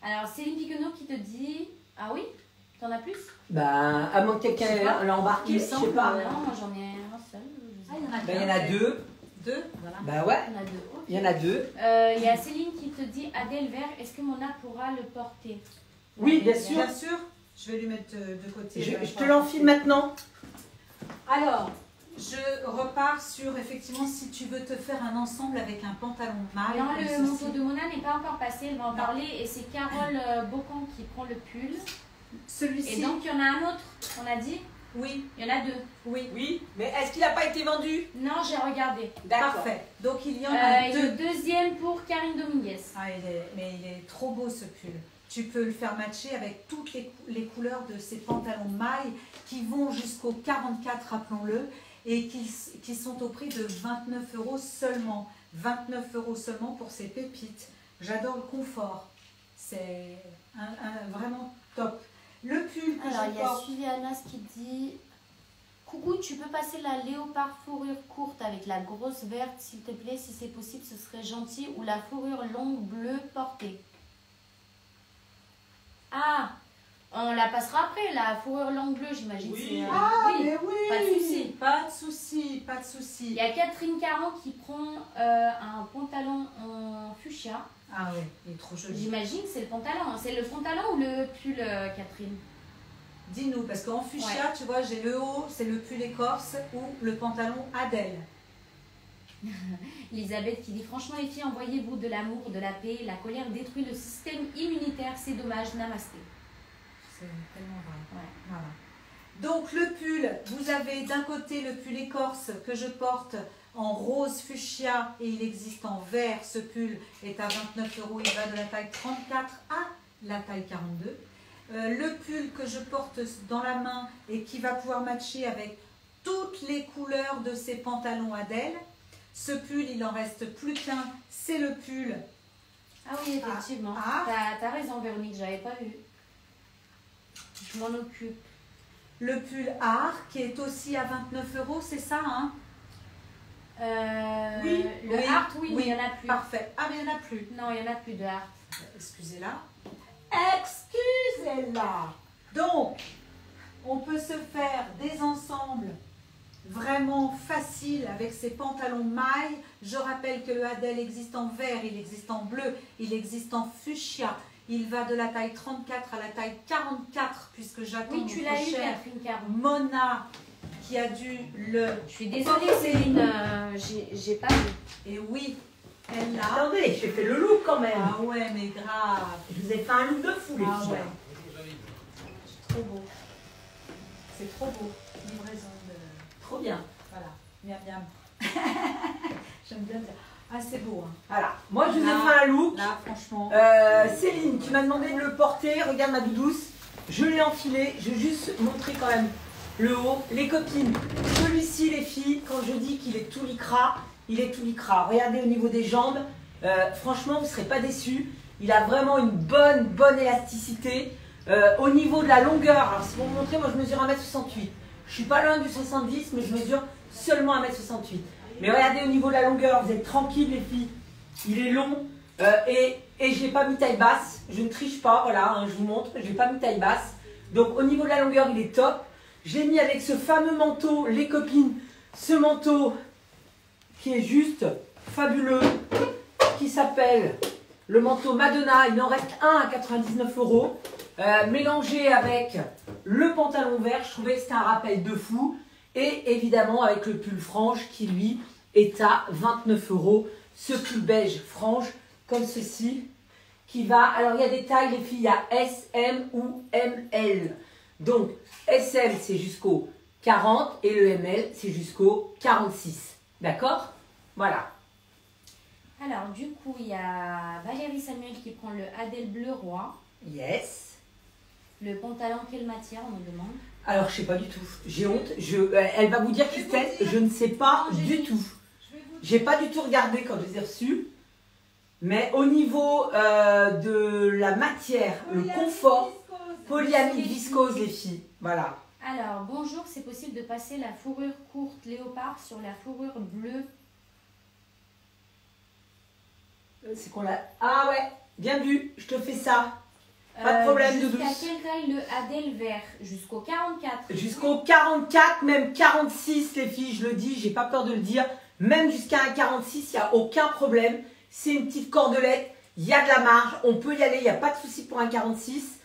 Alors, Céline Piquenot qui te dit. Ah oui? T'en as plus? Bah, à moins que Je sais quelqu'un pas. l'a embarqué, Il je me sais semble, pas. Non, moi j'en ai un seul. Je sais Ah, il y en pas. a Bah, il y en a deux. 2, voilà. Bah ouais, Il y en a deux. Ok. il y en a deux. Il y a Céline qui te dit Adèle vert, est-ce que Mona pourra le porter? Oui, bien sûr. Bien sûr, je vais lui mettre de côté. Je te l'enfile maintenant. Alors, je repars sur effectivement si tu veux te faire un ensemble avec un pantalon maille. Non, comme le ceci. manteau de Mona n'est pas encore passé, elle va en Non. parler et c'est Carole Bocan qui prend le pull. Celui-ci. Et donc il y en a un autre, on a dit? Oui, Il y en a deux. oui. Oui, mais est-ce qu'il n'a pas été vendu? Non, j'ai regardé. Parfait. Donc il y en a Et deux. le deuxième pour Karine Dominguez. Ah, mais il est trop beau ce pull. Tu peux le faire matcher avec toutes les couleurs de ces pantalons mailles qui vont jusqu'au 44, rappelons-le, et qui sont au prix de 29 € seulement. 29 € seulement pour ces pépites. J'adore le confort. C'est vraiment top. Le pull que Alors je il y a porte, Suivianas qui dit Coucou, tu peux passer la léopard fourrure courte avec la grosse verte s'il te plaît, si c'est possible, ce serait gentil, ou la fourrure longue bleue portée. Ah, on la passera après, la fourrure longue bleue, j'imagine. Oui. c'est, oui. mais oui, pas de souci. Pas de souci, pas de Il souci. y a Catherine Caron qui prend un pantalon en fuchsia. Ah oui, il est trop joli. J'imagine que c'est le pantalon. C'est le pantalon ou le pull, Catherine? Dis-nous, parce qu'en fuchsia, Ouais. tu vois, j'ai le haut, c'est le pull écorce ou le pantalon Adèle. Elisabeth qui dit franchement les filles, envoyez-vous de l'amour, de la paix. La colère détruit le système immunitaire, c'est dommage. Namasté. C'est tellement vrai. Ouais. Voilà. Donc le pull, vous avez d'un côté le pull écorce que je porte en rose fuchsia et il existe en vert. Ce pull est à 29 €, il va de la taille 34 à la taille 42. Le pull que je porte dans la main et qui va pouvoir matcher avec toutes les couleurs de ces pantalons Adèle. Ce pull, il en reste plus qu'un, c'est le pull. Ah oui, effectivement. Ah. T'as raison, Véronique, j'avais pas vu. Je m'en occupe. Le pull art qui est aussi à 29 €, c'est ça, hein? Oui, le oui, art, oui, oui. mais il n'y en a plus. Parfait. Ah, mais il n'y en a plus. Non, il n'y en a plus de art. Excusez-la. Excusez-la. Donc, on peut se faire des ensembles vraiment faciles avec ces pantalons mailles. Je rappelle que le Adèle existe en vert, il existe en bleu, il existe en fuchsia, Il va de la taille 34 à la taille 44, puisque j'attends Oui, tu l'as eu, Catherine Caron. Mona, qui a dû le... Je suis désolée, Céline, j'ai pas vu. Et oui, elle l'a. Attendez, j'ai fait le look quand même. Ah ouais, mais grave. Je vous ai fait un look de fou, les Ah filles. ouais. Trop beau. C'est trop beau. Livraison de... Trop bien. Voilà. Miam miam. J'aime bien dire. Ah, c'est beau. Hein. Voilà. Moi, je vous ai Là, fait un look. Là, franchement. Céline, tu m'as demandé de le porter. Regarde ma doudouce. Je l'ai enfilé. Je vais juste montrer quand même le haut. Les copines, celui-ci, les filles, quand je dis qu'il est tout lycra, il est tout lycra. Regardez au niveau des jambes. Franchement, vous ne serez pas déçus. Il a vraiment une bonne élasticité. Au niveau de la longueur, alors c'est pour vous montrer, moi je mesure 1m68. Je ne suis pas loin du 70, mais je mesure seulement 1m68. Mais regardez au niveau de la longueur, vous êtes tranquilles les filles. Il est long et je n'ai pas mis taille basse. Je ne triche pas, voilà, hein, je vous montre, je n'ai pas mis taille basse. Donc au niveau de la longueur, il est top. Je l'ai mis avec ce fameux manteau, les copines, ce manteau qui est juste fabuleux, qui s'appelle le manteau Madonna. Il en reste un à 99 €. Mélangé avec le pantalon vert, je trouvais que c'était un rappel de fou. Et évidemment avec le pull frange qui lui est à 29 €. Ce pull beige frange comme ceci qui va... Alors il y a des tailles les filles, il y a S, M ou ML. Donc SM c'est jusqu'au 40 et le ML c'est jusqu'au 46. D'accord? Voilà. Alors du coup il y a Valérie Samuel qui prend le Adèle bleu roi. Yes. Le pantalon quelle matière on me demande? Alors, je sais pas du tout. J'ai honte. Elle va vous dire Christelle, je ne sais pas du tout. J'ai pas du tout regardé quand je les ai reçus. Mais au niveau de la matière, le confort, polyamide viscose les filles. Voilà. Alors, bonjour, c'est possible de passer la fourrure courte léopard sur la fourrure bleue? C'est qu'on l'a... Ah ouais, bien vu, je te fais ça. Pas de problème de douce. Jusqu'à quelle taille le Adèle vert? Jusqu'au 44. Jusqu'au 44, même 46 les filles, je le dis, j'ai pas peur de le dire. Même jusqu'à un 46, il n'y a aucun problème. C'est une petite cordelette, il y a de la marge, on peut y aller, il n'y a pas de souci pour un 46.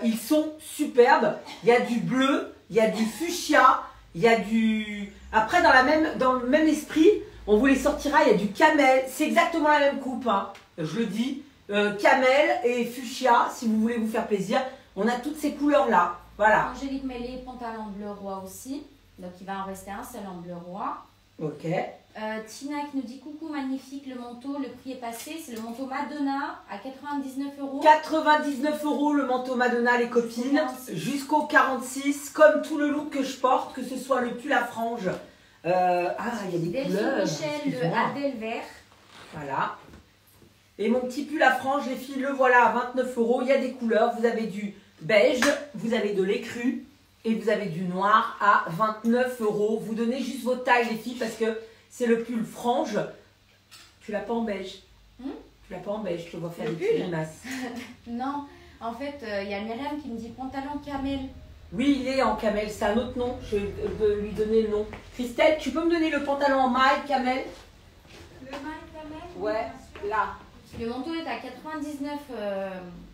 Ils sont superbes. Il y a du bleu, il y a du fuchsia, il y a du... Après, dans le même esprit, on vous les sortira, il y a du camel. C'est exactement la même coupe, hein, je le dis. Camel et fuchsia, si vous voulez vous faire plaisir. On a toutes ces couleurs-là. Voilà. Angélique Mêlé, pantalon bleu roi aussi. Donc, il va en rester un seul en bleu roi. Ok. Tina qui nous dit coucou magnifique, le manteau, le prix est passé. C'est le manteau Madonna à 99 €. 99 € le manteau Madonna, les copines. Jusqu'au 46. Comme tout le look que je porte, que ce soit le pull à franges. Il y a des Delphine couleurs. Michel, le Adèle vert. Voilà. Et mon petit pull à franges, les filles, le voilà à 29 €. Il y a des couleurs. Vous avez du beige, vous avez de l'écru et vous avez du noir à 29 €. Vous donnez juste vos tailles, les filles, parce que c'est le pull frange. Tu l'as pas en beige. Tu l'as pas en beige, je te vois faire des petites grimaces. Non, en fait, il y a Myriam qui me dit pantalon camel. Oui, il est en camel, c'est un autre nom. Je vais lui donner le nom. Christelle, tu peux me donner le pantalon en maille camel? Le maille camel? Ouais, là. Le manteau est à 99,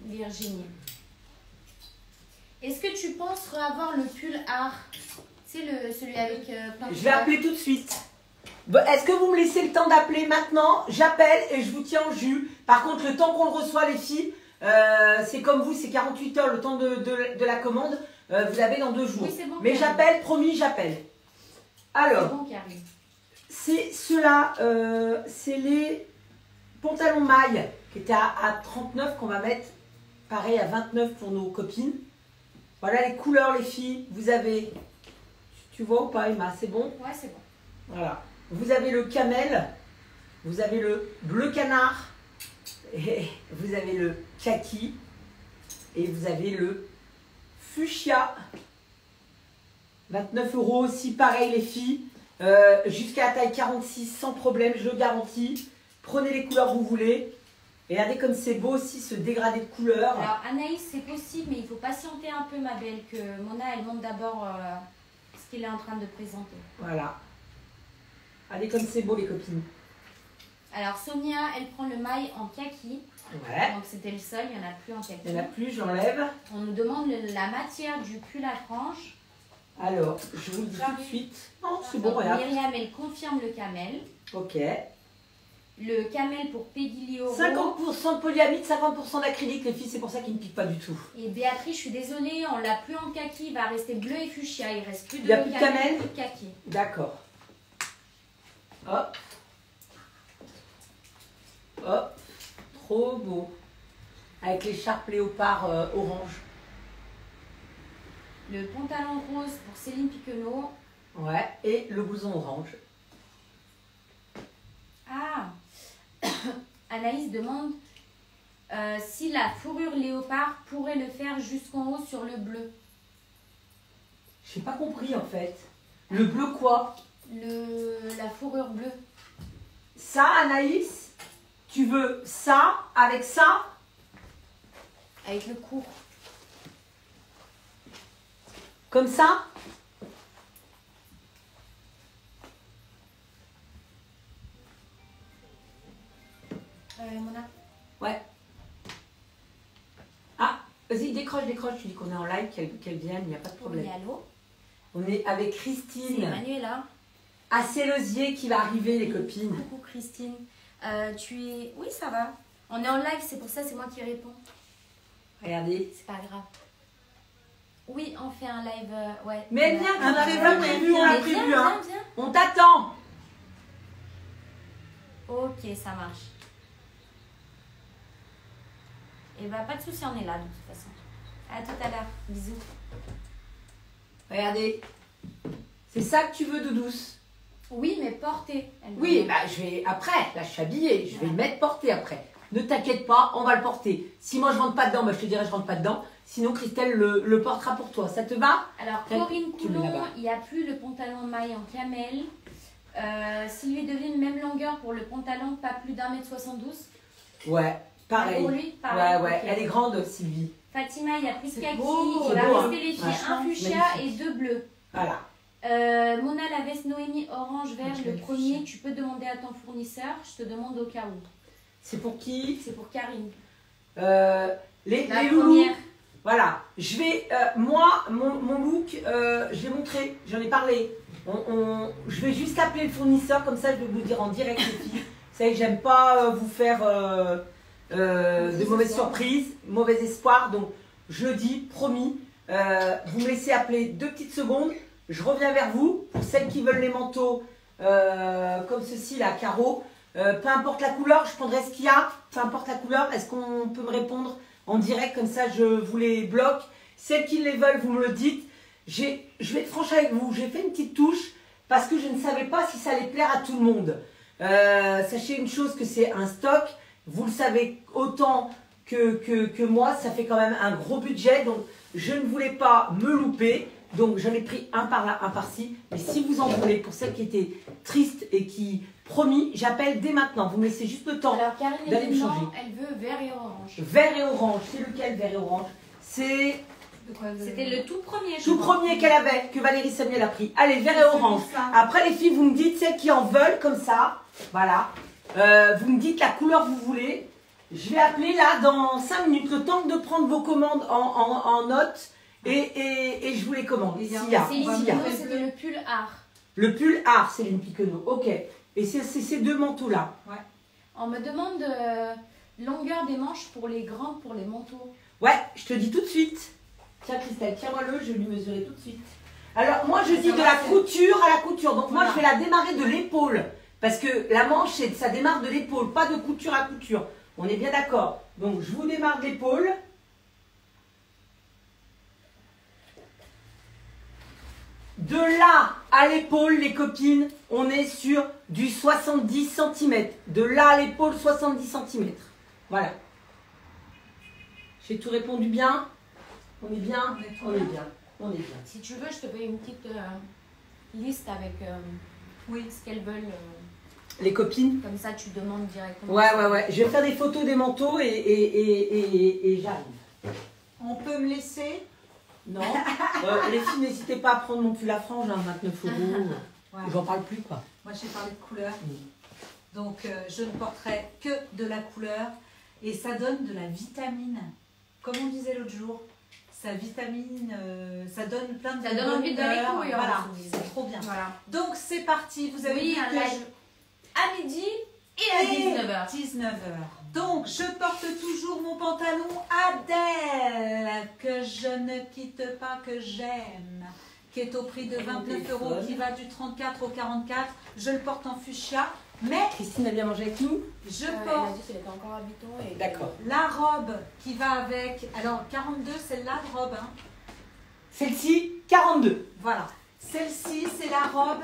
Virginie. Est-ce que tu penses avoir le pull art? C'est celui avec plein de... Je vais appeler tout de suite. Bon, est-ce que vous me laissez le temps d'appeler maintenant? J'appelle et je vous tiens au jus. Par contre, le temps qu'on le reçoit, les filles, c'est comme vous, c'est 48 heures le temps de la commande. Vous l'avez dans 2 jours. Oui, c'est bon. Mais j'appelle, promis, j'appelle. Alors, c'est bon, Karine. c'est ceux-là, c'est les pantalons mailles qui étaient à 39 qu'on va mettre, pareil, à 29 pour nos copines. Voilà les couleurs, les filles. Vous avez, tu vois ou pas, Emma? C'est bon? Ouais, c'est bon. Voilà. Vous avez le camel, vous avez le bleu canard, et vous avez le kaki, et vous avez le fuchsia. 29 € aussi, pareil les filles. Jusqu'à la taille 46, sans problème, je le garantis. Prenez les couleurs que vous voulez. Et regardez comme c'est beau aussi ce dégradé de couleurs. Alors Anaïs, c'est possible, mais il faut patienter un peu, ma belle, que Mona, elle montre d'abord ce qu'elle est en train de présenter. Voilà. Regardez comme c'est beau les copines. Alors Sonia, elle prend le maille en kaki. Ouais. Donc c'était le seul, il n'y en a plus en kaki. Il n'y en a plus, j'enlève. On nous demande la matière du pull à franges. Alors, je vous le dis tout de suite. Non, c'est bon, regarde. Myriam, elle confirme le camel. Ok. Le camel pour Peggy Lioro. 50% de polyamide, 50% d'acrylique, les filles, c'est pour ça qu'il ne pique pas du tout. Et Béatrice, je suis désolée, on l'a plus en kaki, il va rester bleu et fuchsia. Il reste plus de Il y a plus de camel, plus de kaki. D'accord. Hop. Hop. Trop beau. Avec l'écharpe léopard orange. Le pantalon rose pour Céline Piquenot. Ouais. Et le blouson orange. Ah Anaïs demande si la fourrure léopard pourrait le faire jusqu'en haut sur le bleu. J'ai pas compris en fait. Le bleu quoi? La fourrure bleue. Ça, Anaïs, tu veux ça avec ça? Avec le court. Comme ça? Mona. Ouais. Ah, vas-y, décroche, tu dis qu'on est en live, qu'elle vienne, il n'y a pas de problème. Oui, allô? On est avec C'est Christine Emmanuela. Assélosier qui va arriver, les copines. Coucou Christine. Tu es... Oui, ça va. On est en live, c'est pour ça, c'est moi qui réponds. Regardez. C'est pas grave. Oui, on fait un live, ouais. Mais viens, on l'a prévu, on l'a prévu, hein. Viens. On t'attend. Ok, ça marche. Et bah, pas de souci, on est là de toute façon. À tout à l'heure. Bisous. Regardez. C'est ça que tu veux, Doudouce? Oui, mais portée. Oui, bah je vais après. Là, je suis habillée. Je vais le mettre porté après. Ne t'inquiète pas, on va le porter. Si moi je rentre pas dedans, bah, je te dirai je rentre pas dedans. Sinon, Christelle le portera pour toi. Ça te va? Alors, Corinne Coulon, il n'y a plus le pantalon maille en camel. Sylvie Devine, même longueur pour le pantalon, pas plus d'1m72. Ouais, pareil. Pour lui, pareil. Ouais. Okay. Elle est grande, Sylvie. Fatima, il y a plus de kaki. beau, Il va beau, rester les filles, un fuchsia et deux bleus. Voilà. Mona, la veste Noémie, orange, vert, le premier, tu peux demander à ton fournisseur. Je te demande au cas où. C'est pour qui? C'est pour Karine. Les La loulous. première. Voilà. Je vais, moi, mon look, je l'ai montré, j'en ai parlé. Je vais juste appeler le fournisseur, comme ça je vais vous dire en direct, les filles. Vous savez que j'aime pas vous faire de mauvaises surprises, mauvais espoir. Donc, jeudi, promis, vous me laissez appeler 2 petites secondes. Je reviens vers vous. Pour celles qui veulent les manteaux comme ceci, là, carreau. Peu importe la couleur, je prendrai ce qu'il y a. Peu importe la couleur, est-ce qu'on peut me répondre en direct? Comme ça, je vous les bloque. Celles qui les veulent, vous me le dites. Je vais être franche avec vous. J'ai fait une petite touche parce que je ne savais pas si ça allait plaire à tout le monde. Sachez une chose, que c'est un stock. Vous le savez autant que moi. Ça fait quand même un gros budget. Donc, je ne voulais pas me louper. Donc, j'en ai pris un par là, un par-ci. Mais si vous en voulez, pour celles qui étaient tristes et qui... Promis, j'appelle dès maintenant. Vous me laissez juste le temps d'aller me changer. Elle veut vert et orange. Vert et orange. C'est lequel, vert et orange? C'est... C'était le tout premier. Tout premier qu'elle avait, que Valérie Samuel a pris. Allez, vert et orange. Après, les filles, vous me dites celles qui en veulent, comme ça. Voilà. Vous me dites la couleur que vous voulez. Je vais appeler là dans 5 minutes, le temps de prendre vos commandes en note. Et je vous les commande. C'était le pull art. Le pull art, Céline Piquenot. Ok. Et c'est ces 2 manteaux-là. Ouais. On me demande longueur des manches pour les grandes, pour les manteaux. Ouais, je te dis tout de suite. Tiens, Christelle, tiens-moi-le, je vais lui mesurer tout de suite. Alors, moi, je dis de la couture à la couture. Donc, moi, je vais la démarrer de l'épaule. Parce que la manche, ça démarre de l'épaule, pas de couture à couture. On est bien d'accord. Donc, je vous démarre de l'épaule. De là à l'épaule, les copines, on est sur du 70 cm. De là à l'épaule, 70 cm. Voilà. J'ai tout répondu bien? On est bien? On est bien. On est bien. Si tu veux, je te fais une petite liste avec ce qu'elles veulent. Les copines? Comme ça, tu demandes directement. Ouais. Je vais faire des photos des manteaux et j'arrive. On peut me laisser? Non. Les filles, n'hésitez pas à prendre mon pull à franges, 29 €. Ouais. J'en parle plus, quoi. Moi, j'ai parlé de couleur. Donc je ne porterai que de la couleur et ça donne de la vitamine. Comme on disait l'autre jour, ça vitamine, ça donne plein de... Ça donne envie d'aller courir. Voilà, c'est trop bien. Voilà. Donc c'est parti, vous avez vu un que live à midi et à 19h. 19h. Donc je porte toujours mon pantalon Adèle, que je ne quitte pas, que j'aime, qui est au prix de 29 €, qui va du 34 au 44. Je le porte en fuchsia. Mais Christine a bien mangé avec nous. je Elle a porte dit qu'elle était encore à Vuitton. D'accord. la robe qui va avec. Alors 42, celle-là de robe. Hein. Celle-ci, 42. Voilà. Celle-ci, c'est la robe.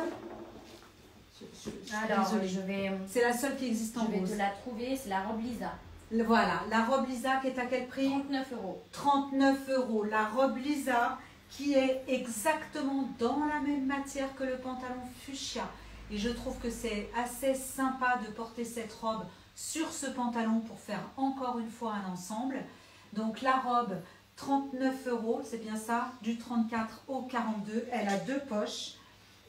Alors, désolée. C'est la seule qui existe en je vais rose. te la trouver, c'est la robe Lisa. Voilà, la robe Lisa qui est à quel prix? 39 €. 39 €. La robe Lisa qui est exactement dans la même matière que le pantalon fuchsia. Et je trouve que c'est assez sympa de porter cette robe sur ce pantalon pour faire encore une fois un ensemble. Donc la robe, 39 €, c'est bien ça, du 34 au 42. Elle a deux poches.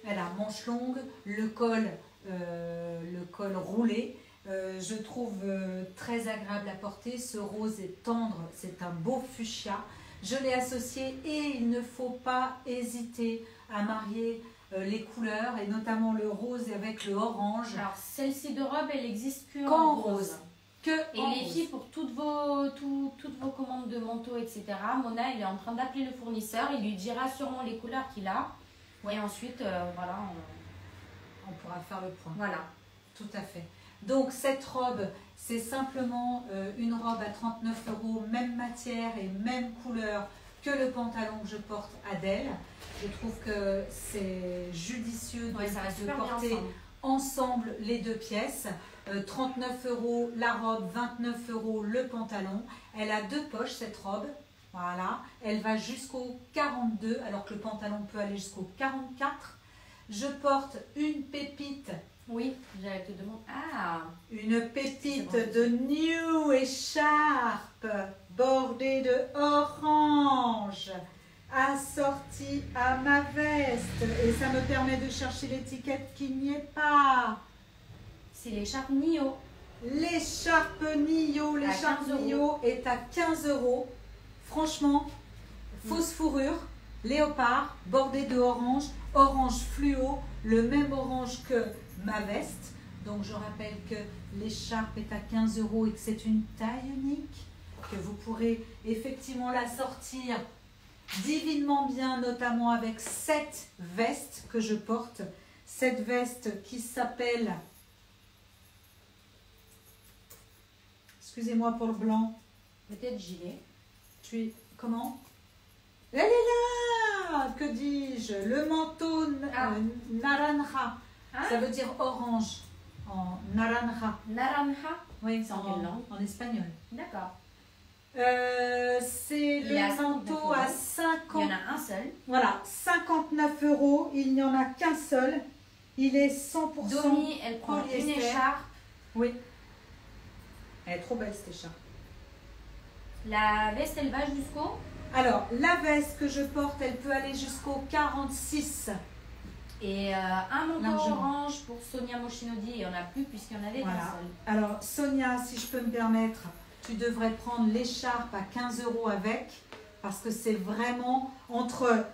Elle a manche longue, le col roulé. Je trouve très agréable à porter. Ce rose est tendre, c'est un beau fuchsia. Je l'ai associé et il ne faut pas hésiter à marier les couleurs et notamment le rose avec le orange. Alors, celle-ci de robe, elle existe que Qu'en en rose. Que Et en les rose. filles, pour toutes vos commandes de manteaux, etc., Mona, elle est en train d'appeler le fournisseur. Il lui dira sûrement les couleurs qu'il a. Et ensuite, voilà. On pourra faire le point. Voilà. Tout à fait. Donc cette robe, c'est simplement une robe à 39 €, même matière et même couleur que le pantalon que je porte Adèle. Je trouve que c'est judicieux Ouais, ça va de super bien porter ensemble. ensemble les deux pièces. 39 € la robe, 29 € le pantalon. Elle a deux poches cette robe. Voilà. Elle va jusqu'au 42 alors que le pantalon peut aller jusqu'au 44. Je porte une pépite. Oui, j'allais te demander. Ah, Une pépite C'est bon. de New Écharpe bordée de orange assortie à ma veste et ça me permet de chercher l'étiquette qui n'y est pas. c'est l'écharpe Nio. L'écharpe Nio, l'écharpe 15 € Nio est à 15 €. Franchement, fausse fourrure, léopard, bordée de orange, orange fluo, le même orange que ma veste. Donc je rappelle que l'écharpe est à 15 € et que c'est une taille unique, que vous pourrez effectivement la sortir divinement bien, notamment avec cette veste que je porte. Cette veste qui s'appelle, excusez-moi pour le blanc, Peut-être gilet. comment? Elle est là! Que dis-je? Le manteau naranja. Ah. Ça veut dire orange en naranja. Naranja. Oui, C'est en quelle langue? en espagnol. D'accord. C'est Il est à le manteau 59 à €. 50. Il y en a un seul. Voilà, 59 €. Il n'y en a qu'un seul. Il est 100% Domi, elle prend une polyester. écharpe. Oui. Elle est trop belle cette écharpe. La veste, elle va jusqu'au. Alors, la veste que je porte, elle peut aller jusqu'au 46. Et un manteau Largement. orange pour Sonia Mochinodi. Il n'y en a plus puisqu'il y en avait Voilà. qu'un seul. Alors, Sonia, si je peux me permettre, tu devrais prendre l'écharpe à 15 € avec, parce que c'est vraiment entre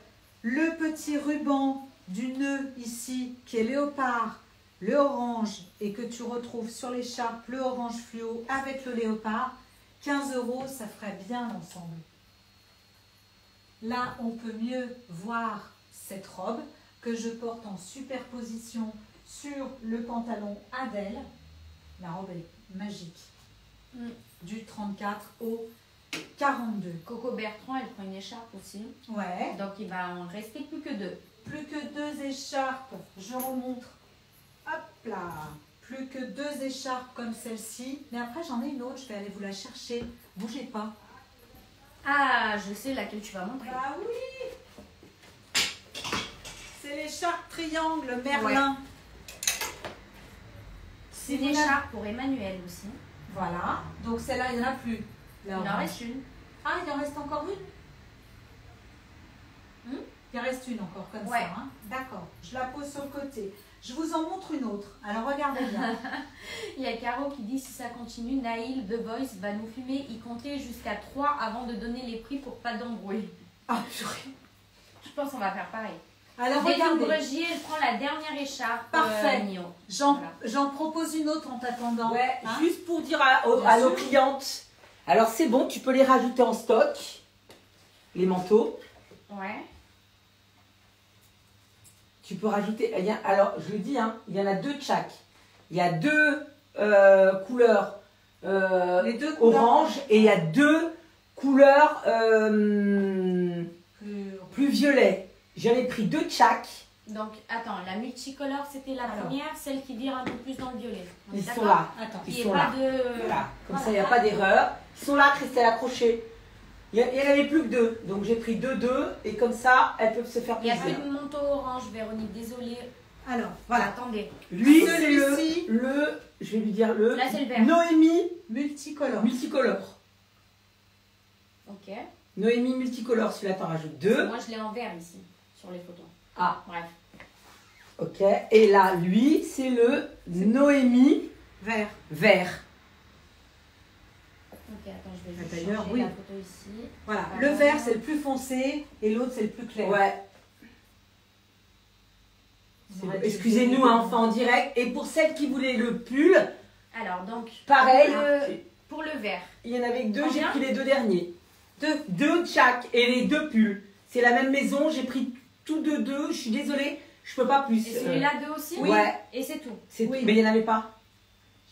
le petit ruban du nœud ici, qui est léopard, le orange, et que tu retrouves sur l'écharpe le orange fluo avec le léopard, 15 €, ça ferait bien l'ensemble. Là, on peut mieux voir cette robe que je porte en superposition sur le pantalon Adèle. La robe est magique. Du 34 au 42. Coco Bertrand, elle prend une écharpe aussi. Ouais. Donc il va en rester plus que deux. Plus que deux écharpes. Je remontre. Hop là. Plus que deux écharpes comme celle-ci. Mais après, j'en ai une autre. Je vais aller vous la chercher. Bougez pas. Ah, je sais laquelle tu vas montrer. Ah oui. C'est l'écharpe triangle Merlin. C'est une écharpe pour Emmanuel aussi. Voilà. Donc celle-là, il n'y en a plus. Il en reste une. Ah, il en reste encore une? Il reste une encore comme Ouais. ça. Hein. D'accord. Je la pose sur le côté. Je vous en montre une autre. Alors regardez bien. Il y a Caro qui dit si ça continue, Naïl, The Voice va nous fumer, y compter jusqu'à 3 avant de donner les prix pour pas d'embrouille. Ah, purée. Je pense qu'on va faire pareil. Alors Dès regardez. Bregier, elle prend la dernière écharpe. Parfait. Nio. J'en Voilà. propose une autre en t'attendant. Ouais, Hein. juste pour dire Bien à nos sûr. clientes. Alors c'est bon, tu peux les rajouter en stock, les manteaux. Ouais. Tu peux rajouter. Alors je le dis, hein, il y en a 2 de chaque. Il y a 2 couleurs Les deux couleurs. orange et il y a 2 couleurs plus violet. J'en ai pris 2 de chaque. Donc, attends, la multicolore, c'était la Alors. première, celle qui vire un peu plus dans le violet. On est Ils sont d'accord? là. Attends. Il Ils n'y sont a là. pas de... Voilà. Comme ça, il Voilà. n'y a pas d'erreur. Ils sont là, Christelle, accrochés. Il n'y en avait plus que 2. Donc j'ai pris 2 et comme ça, elles peuvent se faire Il n'y a plaisir. plus de manteau orange, Véronique, désolée. Alors, Voilà. Attendez. Lui, c'est Celui-ci. je vais lui dire le Là, c'est le vert. Noémie multicolore. multicolore. Ok. Noémie multicolore, celui-là, t'en rajoutes 2. Moi, je l'ai en vert ici, sur les photos. Ah, Bref. ok. Et là, lui, c'est le Noémie Vert. vert. Ok, attends, je vais juste D'ailleurs, changer oui. la photo ici. Voilà. Ah, Le bon. vert, c'est le plus foncé et l'autre, c'est le plus clair. Ouais. On aurait dû Excusez-nous, le hein, enfin en direct. Et pour celles qui voulaient le pull, Alors, donc, pareil. pour le vert. Il y en avait que 2, j'ai Combien pris les 2 derniers. 2. 2 de chaque et les 2 pulls. C'est la même maison, j'ai pris tout de 2. Je suis désolée, je peux pas plus. Et celui-là, 2 aussi? Ouais. Et c'est tout. Oui. Mais il n'y en avait pas.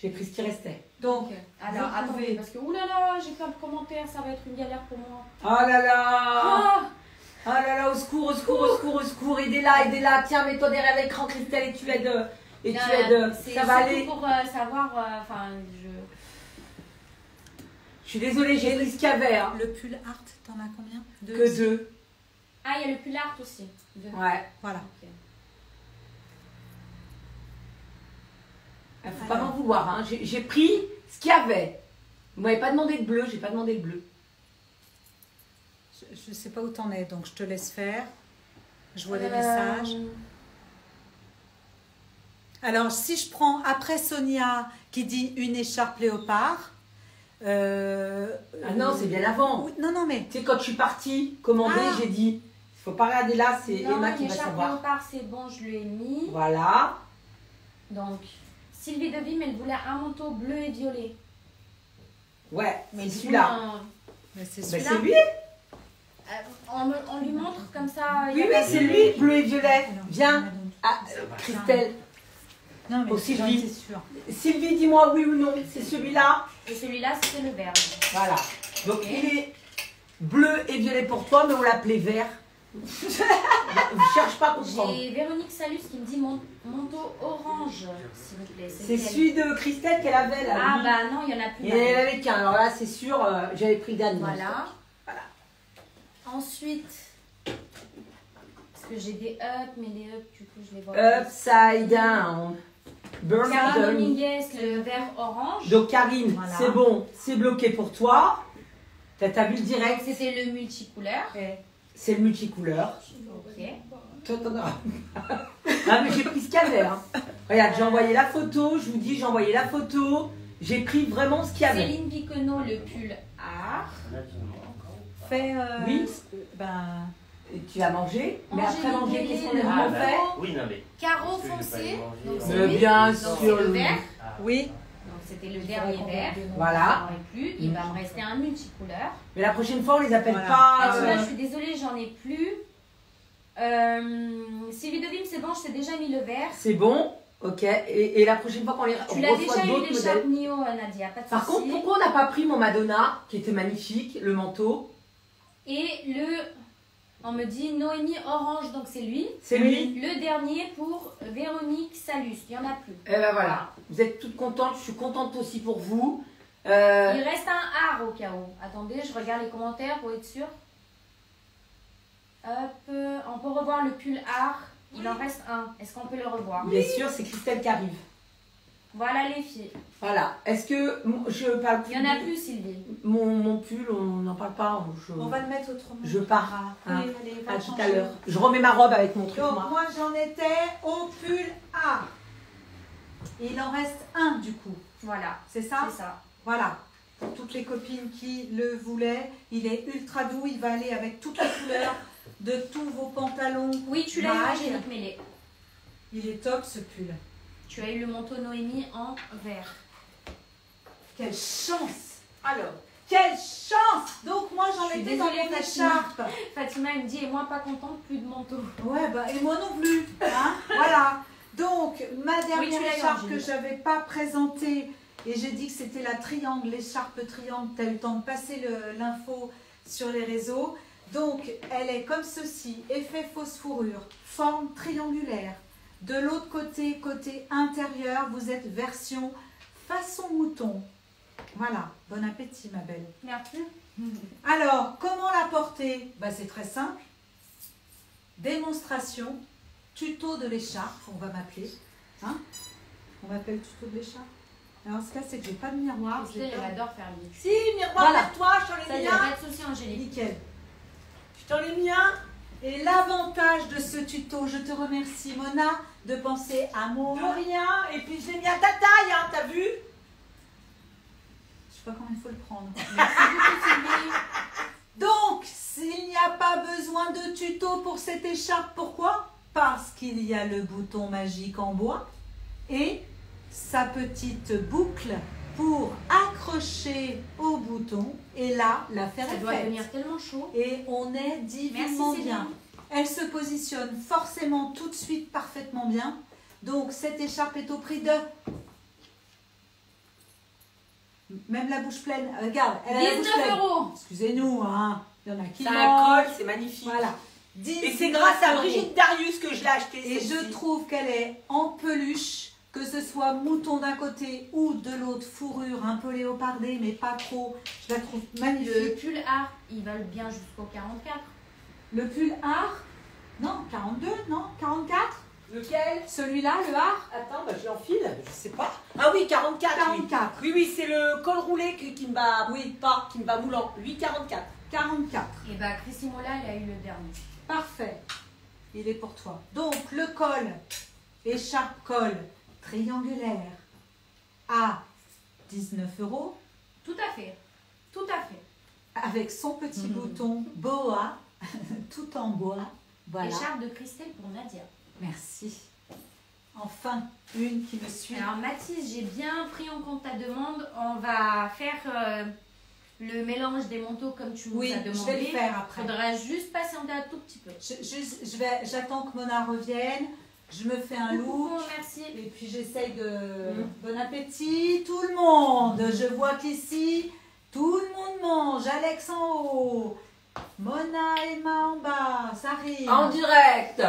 J'ai pris ce qui restait. Donc, Ok. Alors, vous attendez, pouvez- parce que, oulala, j'ai plein de commentaires, ça va être une galère pour moi. Oh là là. Ah Oh là là, au secours, au secours, au secours, au secours. Aidez-la. Tiens, mets-toi derrière l'écran, Christelle, et tu aides. Et tu aides. C'est Ça va surtout aller. pour savoir, enfin, Je suis désolée, j'ai pris ce qu'il y avait. Hein. le pull art, t'en as combien? Que 2. Ah, il y a le pull art aussi. Deux. Ouais. Voilà. Ok. Il faut pas Alors. m'en vouloir. Hein. J'ai pris ce qu'il y avait. Vous m'avez pas demandé de bleu, j'ai pas demandé de bleu. Je ne sais pas où t'en es, donc je te laisse faire. Je vois les messages. Alors, si je prends après Sonia qui dit une écharpe léopard. Ah non, c'est bien avant. Oui, non, mais Tu sais, quand je suis partie commander, Ah. j'ai dit, il faut pas regarder là, c'est Non, Emma qui va l'écharpe savoir. léopard, c'est bon, je lui ai mis. Voilà. Donc, Sylvie Devim, elle voulait un manteau bleu et violet. Ouais, Mais c'est du coup, celui-là. mais c'est Bah, celui-là. c'est lui. On lui montre comme ça. il y Oui, a oui, pas c'est de- lui, bleu et violet. Alors, Viens. Ah, Ça va. Christelle. Non, mais Aussi, j'en lui. étais sûre. Sylvie, dis-moi oui ou non. C'est celui-là. Et celui-là, c'est le vert. Voilà. Donc, Ok. il est bleu et violet pour toi, mais on l'appelait vert. Je cherche pas à comprendre. J'ai Véronique Salus qui me dit manteau orange, s'il vous plaît. C'est lequel celui de Christelle qu'elle avait là. Ah lui. bah non, il y en a plus. Il n'y en avait qu'un. Alors là, c'est sûr, j'avais pris Dan. Voilà. Voilà. Ensuite, parce que j'ai des up, mais les up, du coup, je les vois pas. Upside down. Burn Cara down. Dominguez, le vert orange. Donc Karine, Voilà. c'est bon, c'est bloqué pour toi. T'as vu le direct, C'était le multicouleur. c'est le multicouleur. Ok. Toi, t'en auras. Ah mais j'ai pris ce qu'il y avait. Hein. Regarde, j'ai envoyé la photo, je vous dis, j'ai envoyé la photo. J'ai pris vraiment ce qu'il y avait. Céline Piquenot, le pull art. Fais. Oui. Ben. Et tu vas manger, mais Angélique après manger, Guélet, qu'est-ce qu'on le est Ah, vraiment bah, fait oui, non, mais. Carreau Parce que je vais pas foncé. les manger, Donc hein. c'est Mais lui. bien Donc sûr. c'est le vert. Ah. Oui. Donc c'était le Il dernier faudrait qu'on vert. mette des noms. Voilà. J'en ai plus. Il va me rester un multicouleur. Mais la prochaine fois, on les appelle Voilà. pas. Ah, celui-là, je suis désolée, j'en ai plus. Sylvie Devim, c'est bon, je t'ai déjà mis le vert. C'est bon, ok. Et la prochaine fois qu'on les Tu l'as reçoit déjà eu d'autres l'écharpe modèles. Nio, Nadia, pas de Par souci. contre, pourquoi on n'a pas pris mon Madonna, qui était magnifique, le manteau? Et on me dit Noémie Orange, donc c'est lui. C'est lui. Le dernier pour Véronique Salus, il n'y en a plus. Eh ben voilà, vous êtes toutes contentes, je suis contente aussi pour vous. Il reste un art au cas où. Attendez, je regarde les commentaires pour être sûr. Hop, on peut revoir le pull art. Il en reste un. Est-ce qu'on peut le revoir? Bien sûr, c'est Christelle qui arrive. Voilà les filles. Voilà. Est-ce que je parle plus? Il y en a plus, Sylvie. Mon pull, on n'en parle pas. On va le mettre autrement. Je pars. Allez, va à tout changer. à l'heure. Je remets ma robe avec mon truc. Donc moi j'en étais au pull A. Et il en reste un du coup. Voilà. C'est ça? C'est ça. Voilà. Pour toutes les copines qui le voulaient, il est ultra doux. Il va aller avec toutes les couleurs de tous vos pantalons. Oui, tu l'as eu, mailles. Angélique Mélé. Il est top ce pull. Tu as eu le manteau Noémie en vert. Quelle chance! Alors, quelle chance! Donc moi j'en Je suis étais dans désolée, mon Fatima. écharpe. Fatima, elle me dit, et moi pas contente, plus de manteau. Ouais, bah et moi non plus. Hein. Voilà. Donc ma Oui, dernière tu l'as eu, écharpe que Angélique. j'avais pas présentée et j'ai dit que c'était la triangle, l'écharpe triangle. Tu as eu le temps de passer l'info sur les réseaux. Donc elle est comme ceci, effet fausse fourrure, forme triangulaire. De l'autre côté, côté intérieur, vous êtes version façon mouton. Voilà, bon appétit ma belle. Merci. Alors, comment la porter? Bah, c'est très simple. Démonstration, tuto de l'écharpe, on va m'appeler. Hein, on m'appelle tuto de l'écharpe. Alors, ce cas, c'est que j'ai pas de miroir. Estelle, elle adore faire les. Si, miroir Voilà. vers toi, je t'en Ça ai y mis est, pas un. de souci, Angélique. Nickel. Je t'en ai mis un. Et l'avantage de ce tuto, je te remercie Mona de penser à moi. De rien. Et puis je l'ai mis à ta taille, hein, t'as vu? Je sais pas comment il faut le prendre. Merci beaucoup, Sylvie. Donc, s'il n'y a pas besoin de tuto pour cette écharpe, pourquoi? Parce qu'il y a le bouton magique en bois et sa petite boucle pour accrocher au bouton. Et là, l'affaire Ça est doit faite. devenir tellement chaud. Et on est divinement Merci, bien. Elle se positionne forcément tout de suite parfaitement bien. Donc, cette écharpe est au prix de... Même la bouche pleine. Regarde, elle a la bouche 19 pleine. €. Excusez-nous, hein. Il y en a qui Ça mangent. colle, c'est magnifique. Voilà. Et c'est grâce à 19 €. Brigitte Darius que je l'ai acheté. Et je trouve qu'elle est en peluche, que ce soit mouton d'un côté ou de l'autre, fourrure un peu léopardée, mais pas trop. Je la trouve Le magnifique. pull A, il va bien jusqu'au 44. Le pull art, non, 42, non, 44. Lequel? Celui-là, le art, Attends, bah je l'enfile, je sais pas. Ah oui, 44. 44. Oui, oui, c'est le col roulé qui me bat. Oui, pas, qui me bat moulant. Lui, 44. 44. Et bah, Chrissy Mola, elle a eu le dernier. Parfait. Il est pour toi. Donc, le col, écharpe col triangulaire à 19 €. Tout à fait. Tout à fait. Avec son petit bouton boa, tout en bois. Voilà. Écharpe de Christelle pour Nadia. Merci. Enfin, une qui me suit. Alors Mathis, j'ai bien pris en compte ta demande. On va faire le mélange des manteaux comme tu nous Oui, as demandé. je vais le faire après. Il faudra juste patienter un tout petit peu. J'attends que Mona revienne. Je me fais un look. Coucou, merci. Et puis j'essaye de... Bon appétit tout le monde. Je vois qu'ici, tout le monde mange. Alex en haut. Mona, Emma en bas. Ça arrive. En direct.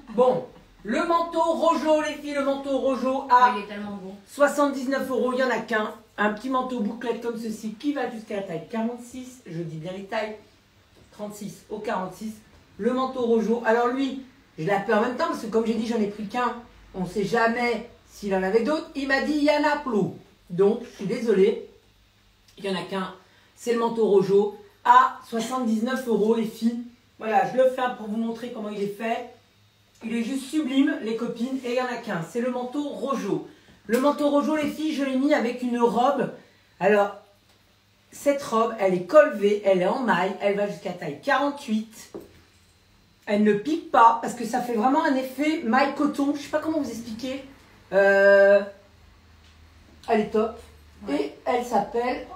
Bon, le manteau Rojo, les filles, le manteau Rojo Ah, à il est tellement beau. 79 €. Il n'y en a qu'un. Un petit manteau bouclette comme ceci qui va jusqu'à la taille 46. Je dis bien les tailles. 36 au 46. Le manteau Rojo. Alors lui, je l'ai appelé en même temps parce que comme j'ai dit, j'en ai pris qu'un. On ne sait jamais s'il en avait d'autres. Il m'a dit, il y en a plus. Donc, je suis désolée. Il n'y en a qu'un. C'est le manteau Rojo à 79 € les filles. Voilà, je le fais pour vous montrer comment il est fait. Il est juste sublime, les copines, et il n'y en a qu'un. C'est le manteau Rojo. Le manteau Rojo, les filles, je l'ai mis avec une robe. Alors, cette robe, elle est colvée, elle est en maille, elle va jusqu'à taille 48. Elle ne pique pas, parce que ça fait vraiment un effet maille coton. Je ne sais pas comment vous expliquer. Elle est top. Ouais. Et elle s'appelle,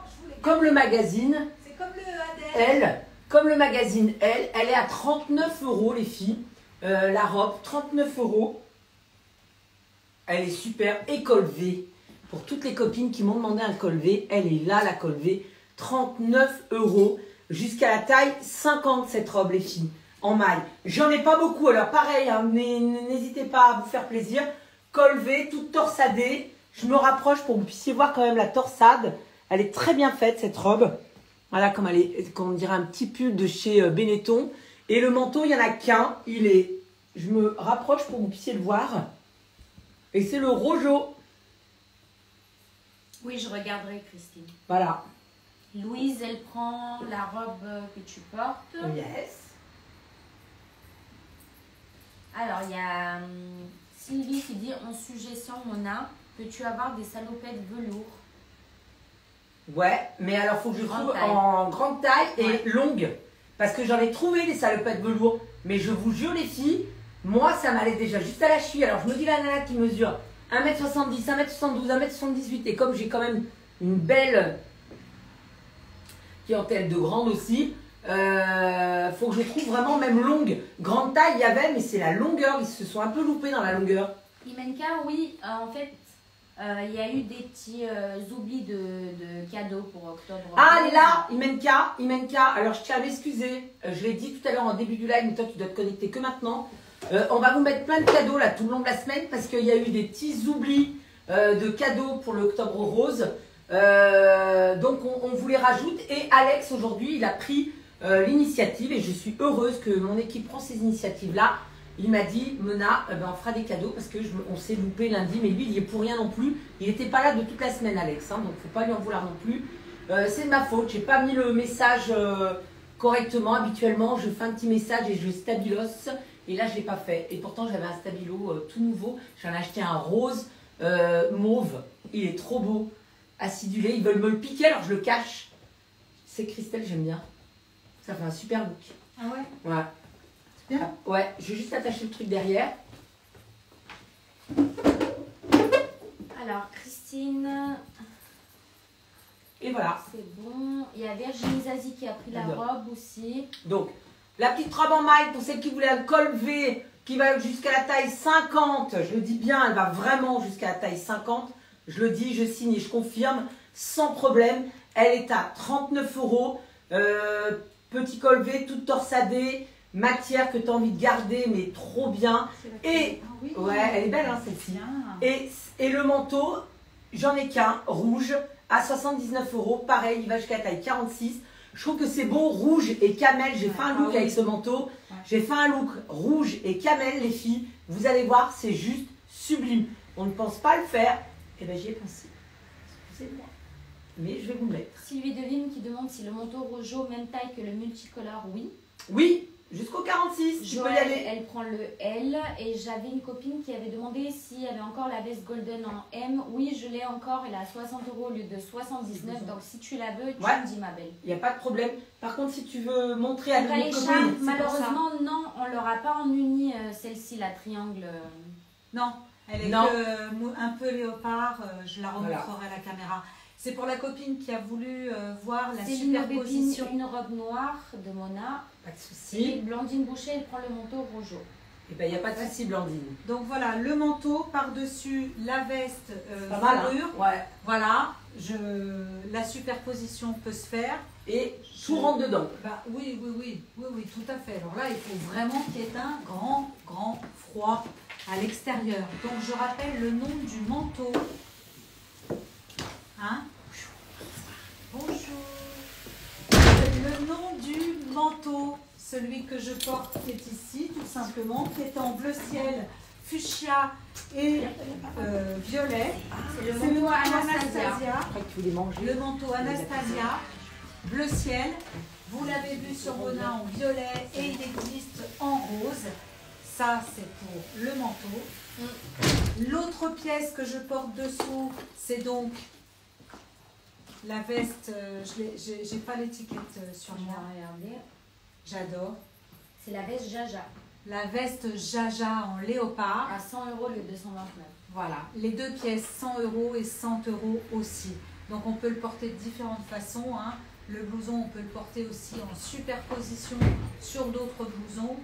comme le magazine, C'est comme le Adèle. elle, comme le magazine elle est à 39 € les filles. La robe, 39 €. Elle est super. Et colvée. Pour toutes les copines qui m'ont demandé un colvé, elle est là, la colvée. 39 € jusqu'à la taille 50 cette robe, les filles, en maille. J'en ai pas beaucoup, alors pareil, hein, mais n'hésitez pas à vous faire plaisir. Colvée, toute torsadée. Je me rapproche pour que vous puissiez voir quand même la torsade. Elle est très bien faite, cette robe. Voilà, comme elle est, comme on dirait un petit pull de chez Benetton. Et le manteau, il n'y en a qu'un. Il est, je me rapproche pour que vous puissiez le voir. Et c'est le Rojo. Oui, je regarderai, Christine. Voilà. Louise, elle prend la robe que tu portes. Yes. Alors, il y a Sylvie qui dit en suggestion, Mona, peux-tu avoir des salopettes velours? Ouais, mais alors faut que je Grande trouve taille. en grande taille et Ouais. longue. Parce que j'en ai trouvé des salopettes velours. Mais je vous jure les filles, moi ça m'allait déjà juste à la cheville. Alors je me dis la nana qui mesure 1m70, 1m72, 1m78. Et comme j'ai quand même une belle clientèle de grande aussi, faut que je trouve vraiment même longue. Grande taille il y avait, mais c'est la longueur. Ils se sont un peu loupés dans la longueur. Imenka, oui, en fait, il y a eu des petits oublis de cadeaux pour octobre. Ah, elle est là, Imenka. Alors, je tiens à m'excuser. Je l'ai dit tout à l'heure en début du live, mais toi, tu dois te connecter que maintenant. On va vous mettre plein de cadeaux là tout le long de la semaine parce qu'il y a eu des petits oublis de cadeaux pour l'octobre rose. Donc, on vous les rajoute. Et Alex, aujourd'hui, il a pris l'initiative et je suis heureuse que mon équipe prend ces initiatives-là. Il m'a dit, Mona, on fera des cadeaux parce que on s'est loupé lundi, mais lui, il n'y est pour rien non plus. Il n'était pas là de toute la semaine, Alex, hein, donc il ne faut pas lui en vouloir non plus. C'est de ma faute, j'ai pas mis le message correctement. Habituellement, je fais un petit message et je stabilos. Et là, je ne l'ai pas fait. Et pourtant, j'avais un stabilo tout nouveau. J'en ai acheté un rose mauve. Il est trop beau, acidulé. Ils veulent me le piquer, alors je le cache. C'est Christelle, j'aime bien. Ça fait un super look. Ah ouais? Ouais. Bien. Ah, ouais, je vais juste attacher le truc derrière. Alors, Christine, Et voilà. c'est bon. Il y a Virginie Zazie qui a pris la J'adore. robe aussi. Donc, la petite robe en maille pour celle qui voulait un col V qui va jusqu'à la taille 50. Je le dis bien, elle va vraiment jusqu'à la taille 50. Je le dis, je signe et je confirme sans problème. Elle est à 39 €. Petit col V, toute torsadée. Matière que tu as envie de garder, mais trop bien. Et, Ah oui. ouais, elle est belle, hein, celle-ci. Bien. Et le manteau, j'en ai qu'un, rouge, à 79 €. Pareil, il va jusqu'à la taille 46. Je trouve que c'est beau, rouge et camel. J'ai fait un look avec ce manteau. Ouais. J'ai fait un look rouge et camel, les filles. Vous allez voir, c'est juste sublime. On ne pense pas le faire. Et bien, j'y ai pensé. Excusez-moi. Mais je vais vous le mettre. Sylvie Devine qui demande si le manteau Rojo, même taille que le multicolore, oui. Oui, jusqu'au 46. Tu peux y Joël, aller. elle prend le L. Et j'avais une copine qui avait demandé s'il y avait encore la veste Golden en M. Oui, je l'ai encore. Elle est à 60 € au lieu de 79. Donc, si tu la veux, tu Ouais. me dis, ma belle. Il n'y a pas de problème. Par contre, si tu veux montrer à Donc, nos les copines, charmes, c'est pour ça. malheureusement, non, on ne l'aura pas en uni, celle-ci, la triangle. Non, elle est Non. que un peu léopard. Je la remontrerai Voilà. à la caméra. C'est pour la copine qui a voulu voir la Céline Bébine, superposition. une robe noire de Mona. Pas de Et souci. Blandine Boucher, elle prend le manteau Rojo. Et bien, il n'y a pas de souci, Blandine. Donc voilà, le manteau, par-dessus la veste Pas mal, hein. fourrure. Ouais. Voilà, la superposition peut se faire. Et tout rentre dedans. Bah, oui, tout à fait. Alors là, il faut vraiment qu'il y ait un grand froid à l'extérieur. Donc je rappelle le nom du manteau. Hein? Bonjour. Le nom du manteau, celui que je porte qui est ici, tout simplement, qui est en bleu ciel, fuchsia et violet. C'est le manteau Anastasia. Après que tu voulais manger. Le manteau Anastasia, bleu ciel. Vous l'avez vu sur Mona en violet et il existe en rose. Ça, c'est pour le manteau. L'autre pièce que je porte dessous, c'est donc la veste. J'ai pas l'étiquette sur Je vais moi. regarder. J'adore. C'est la veste Jaja La veste Jaja en léopard. à 100 € le 229. Voilà, les deux pièces, 100 € et 100 € aussi. Donc on peut le porter de différentes façons, hein. Le blouson, on peut le porter aussi en superposition sur d'autres blousons.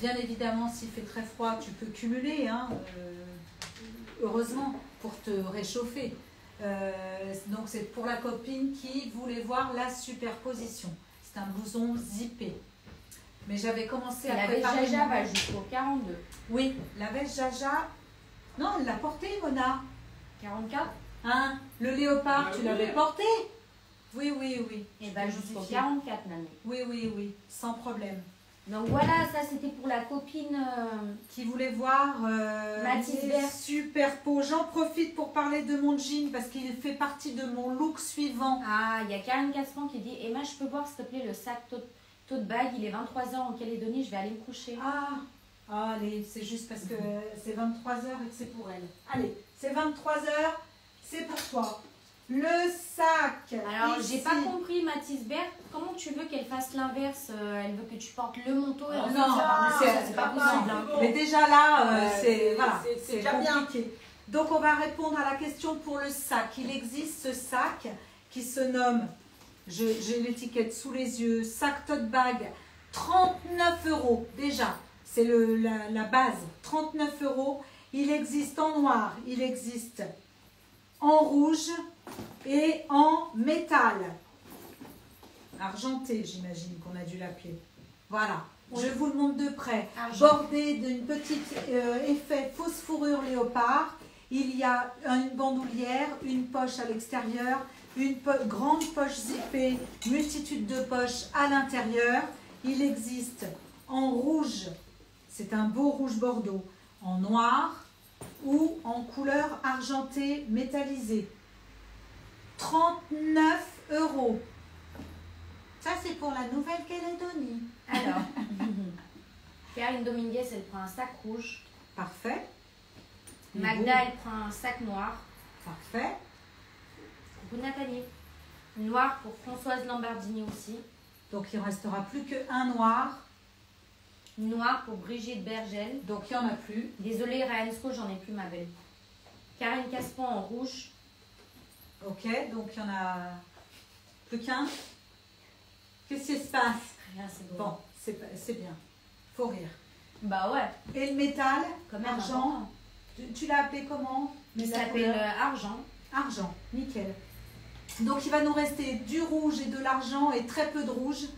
Bien évidemment, s'il fait très froid, tu peux cumuler, hein, heureusement, pour te réchauffer. Donc c'est pour la copine qui voulait voir la superposition. C'est un blouson zippé. Mais j'avais commencé à La veste préparer... Jaja va jusqu'au 42. Oui, la veste Jaja... Non, elle l'a portée, Mona. 44 Hein? Le léopard, tu l'avais porté? Oui. et va jusqu'au Modifié. 44, Nani. Oui, sans problème. Donc voilà, ça c'était pour la copine qui voulait voir Mathis les Vert. super peaux. J'en profite pour parler de mon jean parce qu'il fait partie de mon look suivant. Ah, il y a Karine Caspan qui dit Emma, je peux voir s'il te plaît le sac tote bag, il est 23h en Calédonie, je vais aller me coucher. Ah, allez, c'est juste parce que c'est 23h et que c'est pour elle. Allez, c'est 23h, c'est pour toi. Le sac. Alors, ici. j'ai pas compris, Mathis Berg, comment tu veux qu'elle fasse l'inverse? Elle veut que tu portes le manteau et ensuite non, ça par-dessus, ça, c'est pas possible. non. Hein. Mais déjà là, c'est déjà compliqué. Donc, on va répondre à la question pour le sac. Il existe ce sac qui se nomme, j'ai l'étiquette sous les yeux, sac tote bag, 39 € déjà. C'est la base, 39 €. Il existe en noir, il existe en rouge et en métal. Argenté, j'imagine qu'on a dû l'appeler. Voilà, oui. Je vous le montre de près. Bordé d'une petite effet fausse fourrure léopard. Il y a une bandoulière, une poche à l'extérieur, une grande poche zippée, multitude de poches à l'intérieur. Il existe en rouge, c'est un beau rouge bordeaux, en noir ou en couleur argentée métallisée. 39 €. Ça, c'est pour la Nouvelle-Calédonie. Alors, Karine Dominguez, elle prend un sac rouge. Parfait. Magda, elle prend un sac noir. Parfait. Coucou Nathalie. Noir pour Françoise Lambardini aussi. Donc, il ne restera plus qu'un noir. Noir pour Brigitte Bergel. Donc, il n'y en a plus. Désolée, Ryan j'en ai plus, ma belle. Karine Caspan en rouge. Ok, donc il n'y en a plus qu'un. Qu'est-ce qui se passe? Rien, c'est beau. Bon, c'est bien. Faut rire. Bah ouais. Et le métal, comme argent. Tu l'as appelé comment? Il s'appelle argent. Argent, nickel. Donc il va nous rester du rouge et de l'argent et très peu de rouge.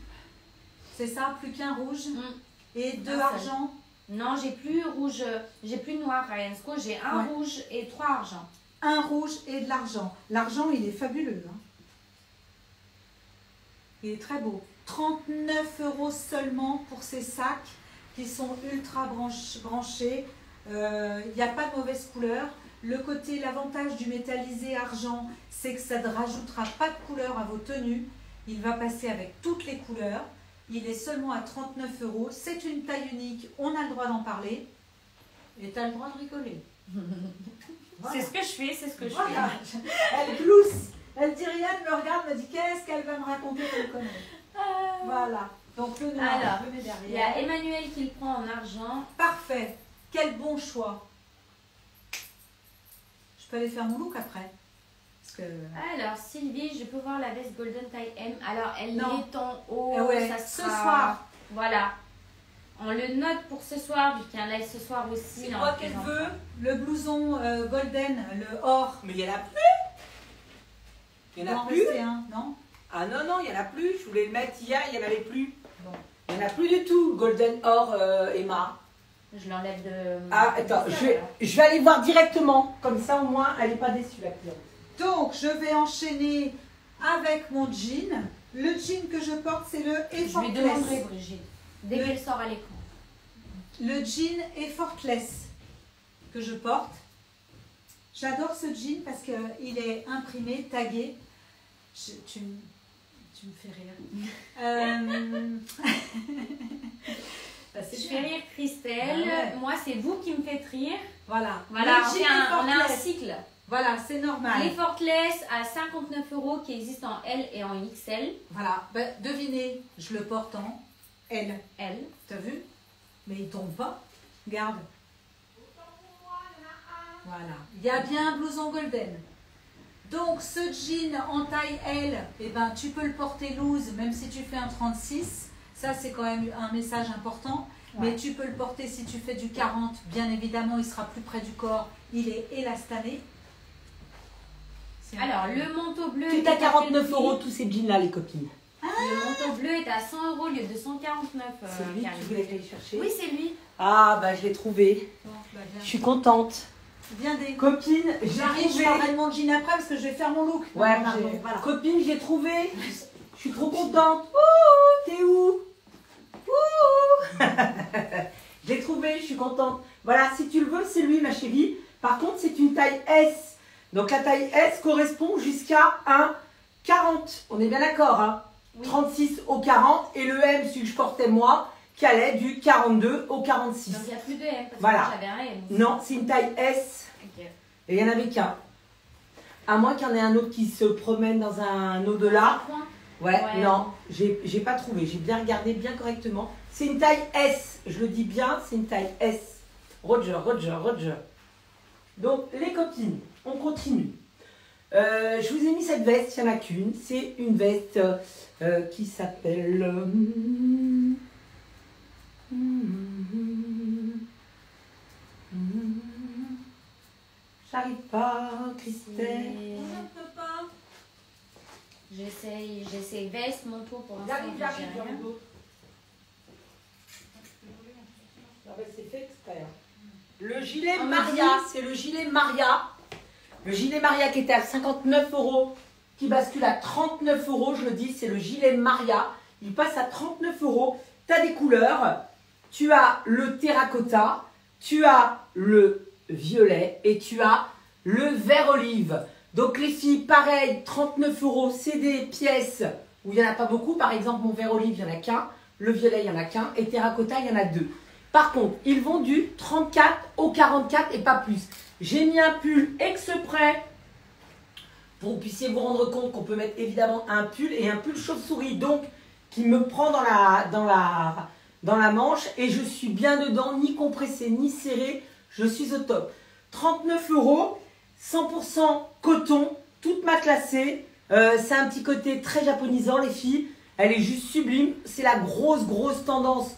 C'est ça, plus qu'un rouge. Et deux argent. Non, j'ai plus rouge, j'ai plus noir, Ryan. J'ai un rouge et 3 argents. Un rouge et de l'argent. L'argent, il est fabuleux. Hein. Il est très beau. 39 € seulement pour ces sacs qui sont ultra branchés. Il n'y a pas de mauvaise couleur. L'avantage du métallisé argent, c'est que ça ne rajoutera pas de couleur à vos tenues. Il va passer avec toutes les couleurs. Il est seulement à 39 €. C'est une taille unique. On a le droit d'en parler. Et tu as le droit de rigoler. Voilà. C'est ce que je fais, c'est ce que je fais. Elle glousse. Elle dit rien, elle me regarde, me dit qu'est-ce qu'elle va me raconter qu'elle connaît. Voilà. Donc le noir, alors, je le mets derrière. Il y a Emmanuel qui le prend en argent. Parfait. Quel bon choix. Je peux aller faire mon look après. Parce que... Alors Sylvie, je peux voir la veste Golden Taille M. Alors elle est en haut. Ça ce soir. Voilà. On le note pour ce soir, vu qu'il y a un live ce soir aussi. C'est quoi qu'elle veut? Le blouson golden, le or. Mais il y en a plus. Il y en a plus plus. Non. Ah non, il y en a plus. Je voulais le mettre hier, il n'y en avait plus. Bon. Il n'y en a plus du tout, golden or, Emma. Je l'enlève de... Ah, attends, je vais aller voir directement. Comme ça, au moins, elle n'est pas déçue, la cliente. Donc, je vais enchaîner avec mon jean. Le jean que je porte, c'est le Effortless. Je lui demanderai, Brigitte, dès qu'elle sort à l'écran. Le jean Effortless que je porte. J'adore ce jean parce qu'il est imprimé, tagué. Tu me fais rire. Je fais rire Christelle. Moi, c'est vous qui me faites rire. Voilà. On a un cycle. Voilà, c'est normal. L'Effortless à 59 € qui existe en L et en XL. Voilà. Devinez, je le porte en L. L. T'as vu? Mais il tombe pas. Regarde. Voilà. Il y a bien un blouson golden. Donc, ce jean en taille L, tu peux le porter loose, même si tu fais un 36. Ça, c'est quand même un message important. Ouais. Mais tu peux le porter si tu fais du 40. Bien évidemment, il sera plus près du corps. Il est élastané. Alors, le manteau bleu... Tout à 49 € tous ces jeans-là, les copines. Le manteau bleu est à 100 € au lieu de 149. C'est lui que tu voulais aller chercher? Oui, c'est lui. Ah, je l'ai trouvé. Bon, je suis contente. Viens des copines, j'arrive, je parlerai de mon jean après parce que je vais faire mon look. Ouais, voilà. Copine, j'ai trouvé. Je suis trop contente. Ouh, t'es où? Ouh. Je l'ai trouvé, je suis contente. Voilà, si tu le veux, c'est lui, ma chérie. Par contre, c'est une taille S. Donc, la taille S correspond jusqu'à un 40. On est bien d'accord, hein? Oui. 36 au 40. Et le M, celui que je portais moi, qui allait du 42 au 46. Donc, il n'y a plus de M. Parce voilà. Que j'avais un M. Non, c'est une taille S. Okay. Et il n'y en avait qu'un. À moins qu'il y en ait un autre qui se promène dans un au-delà. Ouais, non, j'ai pas trouvé. J'ai bien regardé, bien correctement. C'est une taille S. Je le dis bien, c'est une taille S. Roger. Donc, les copines, on continue. Je vous ai mis cette veste, il n'y en a qu'une. C'est une veste qui s'appelle... J'arrive pas, Christelle. Je peux pas. J'essaie veste, manteau pour l'instant. J'arrive. C'est fait exprès. Le gilet Maria, c'est le gilet Maria. Le gilet Maria qui était à 59 €, qui bascule à 39 €, je le dis, c'est le gilet Maria. Il passe à 39 €. Tu as des couleurs. Tu as le terracotta, tu as le violet et tu as le vert olive. Donc les filles, pareil, 39 €, c'est des pièces où il n'y en a pas beaucoup. Par exemple, mon vert olive, il n'y en a qu'un. Le violet, il n'y en a qu'un. Et terracotta, il y en a 2. Par contre, ils vont du 34 au 44 et pas plus. J'ai mis un pull exprès pour que vous puissiez vous rendre compte qu'on peut mettre évidemment un pull et un pull chauve-souris. Donc, qui me prend dans la manche. Et je suis bien dedans, ni compressé, ni serré. Je suis au top. 39 €, 100% coton, toute matelassée. C'est un petit côté très japonisant, les filles. Elle est juste sublime. C'est la grosse tendance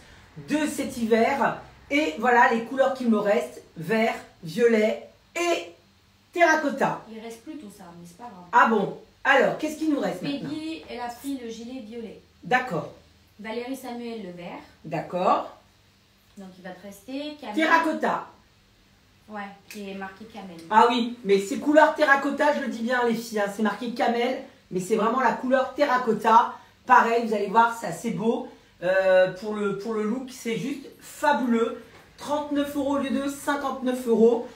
de cet hiver. Et voilà les couleurs qu'il me reste. Vert, violet et terracotta. Il reste plus tout ça, mais c'est pas grave. Ah bon? Alors, qu'est-ce qu'il nous reste maintenant? Peggy, elle a pris le gilet violet. D'accord. Valérie Samuel, le vert. D'accord. Donc il va te rester Camel. Terracotta. Ouais, qui est marqué Camel. Ah oui, mais c'est couleur terracotta, je le dis bien les filles, hein, c'est marqué Camel, mais c'est vraiment la couleur terracotta. Pareil, vous allez voir, c'est assez beau. Pour le look, c'est juste fabuleux. 39 € au lieu de 59 €.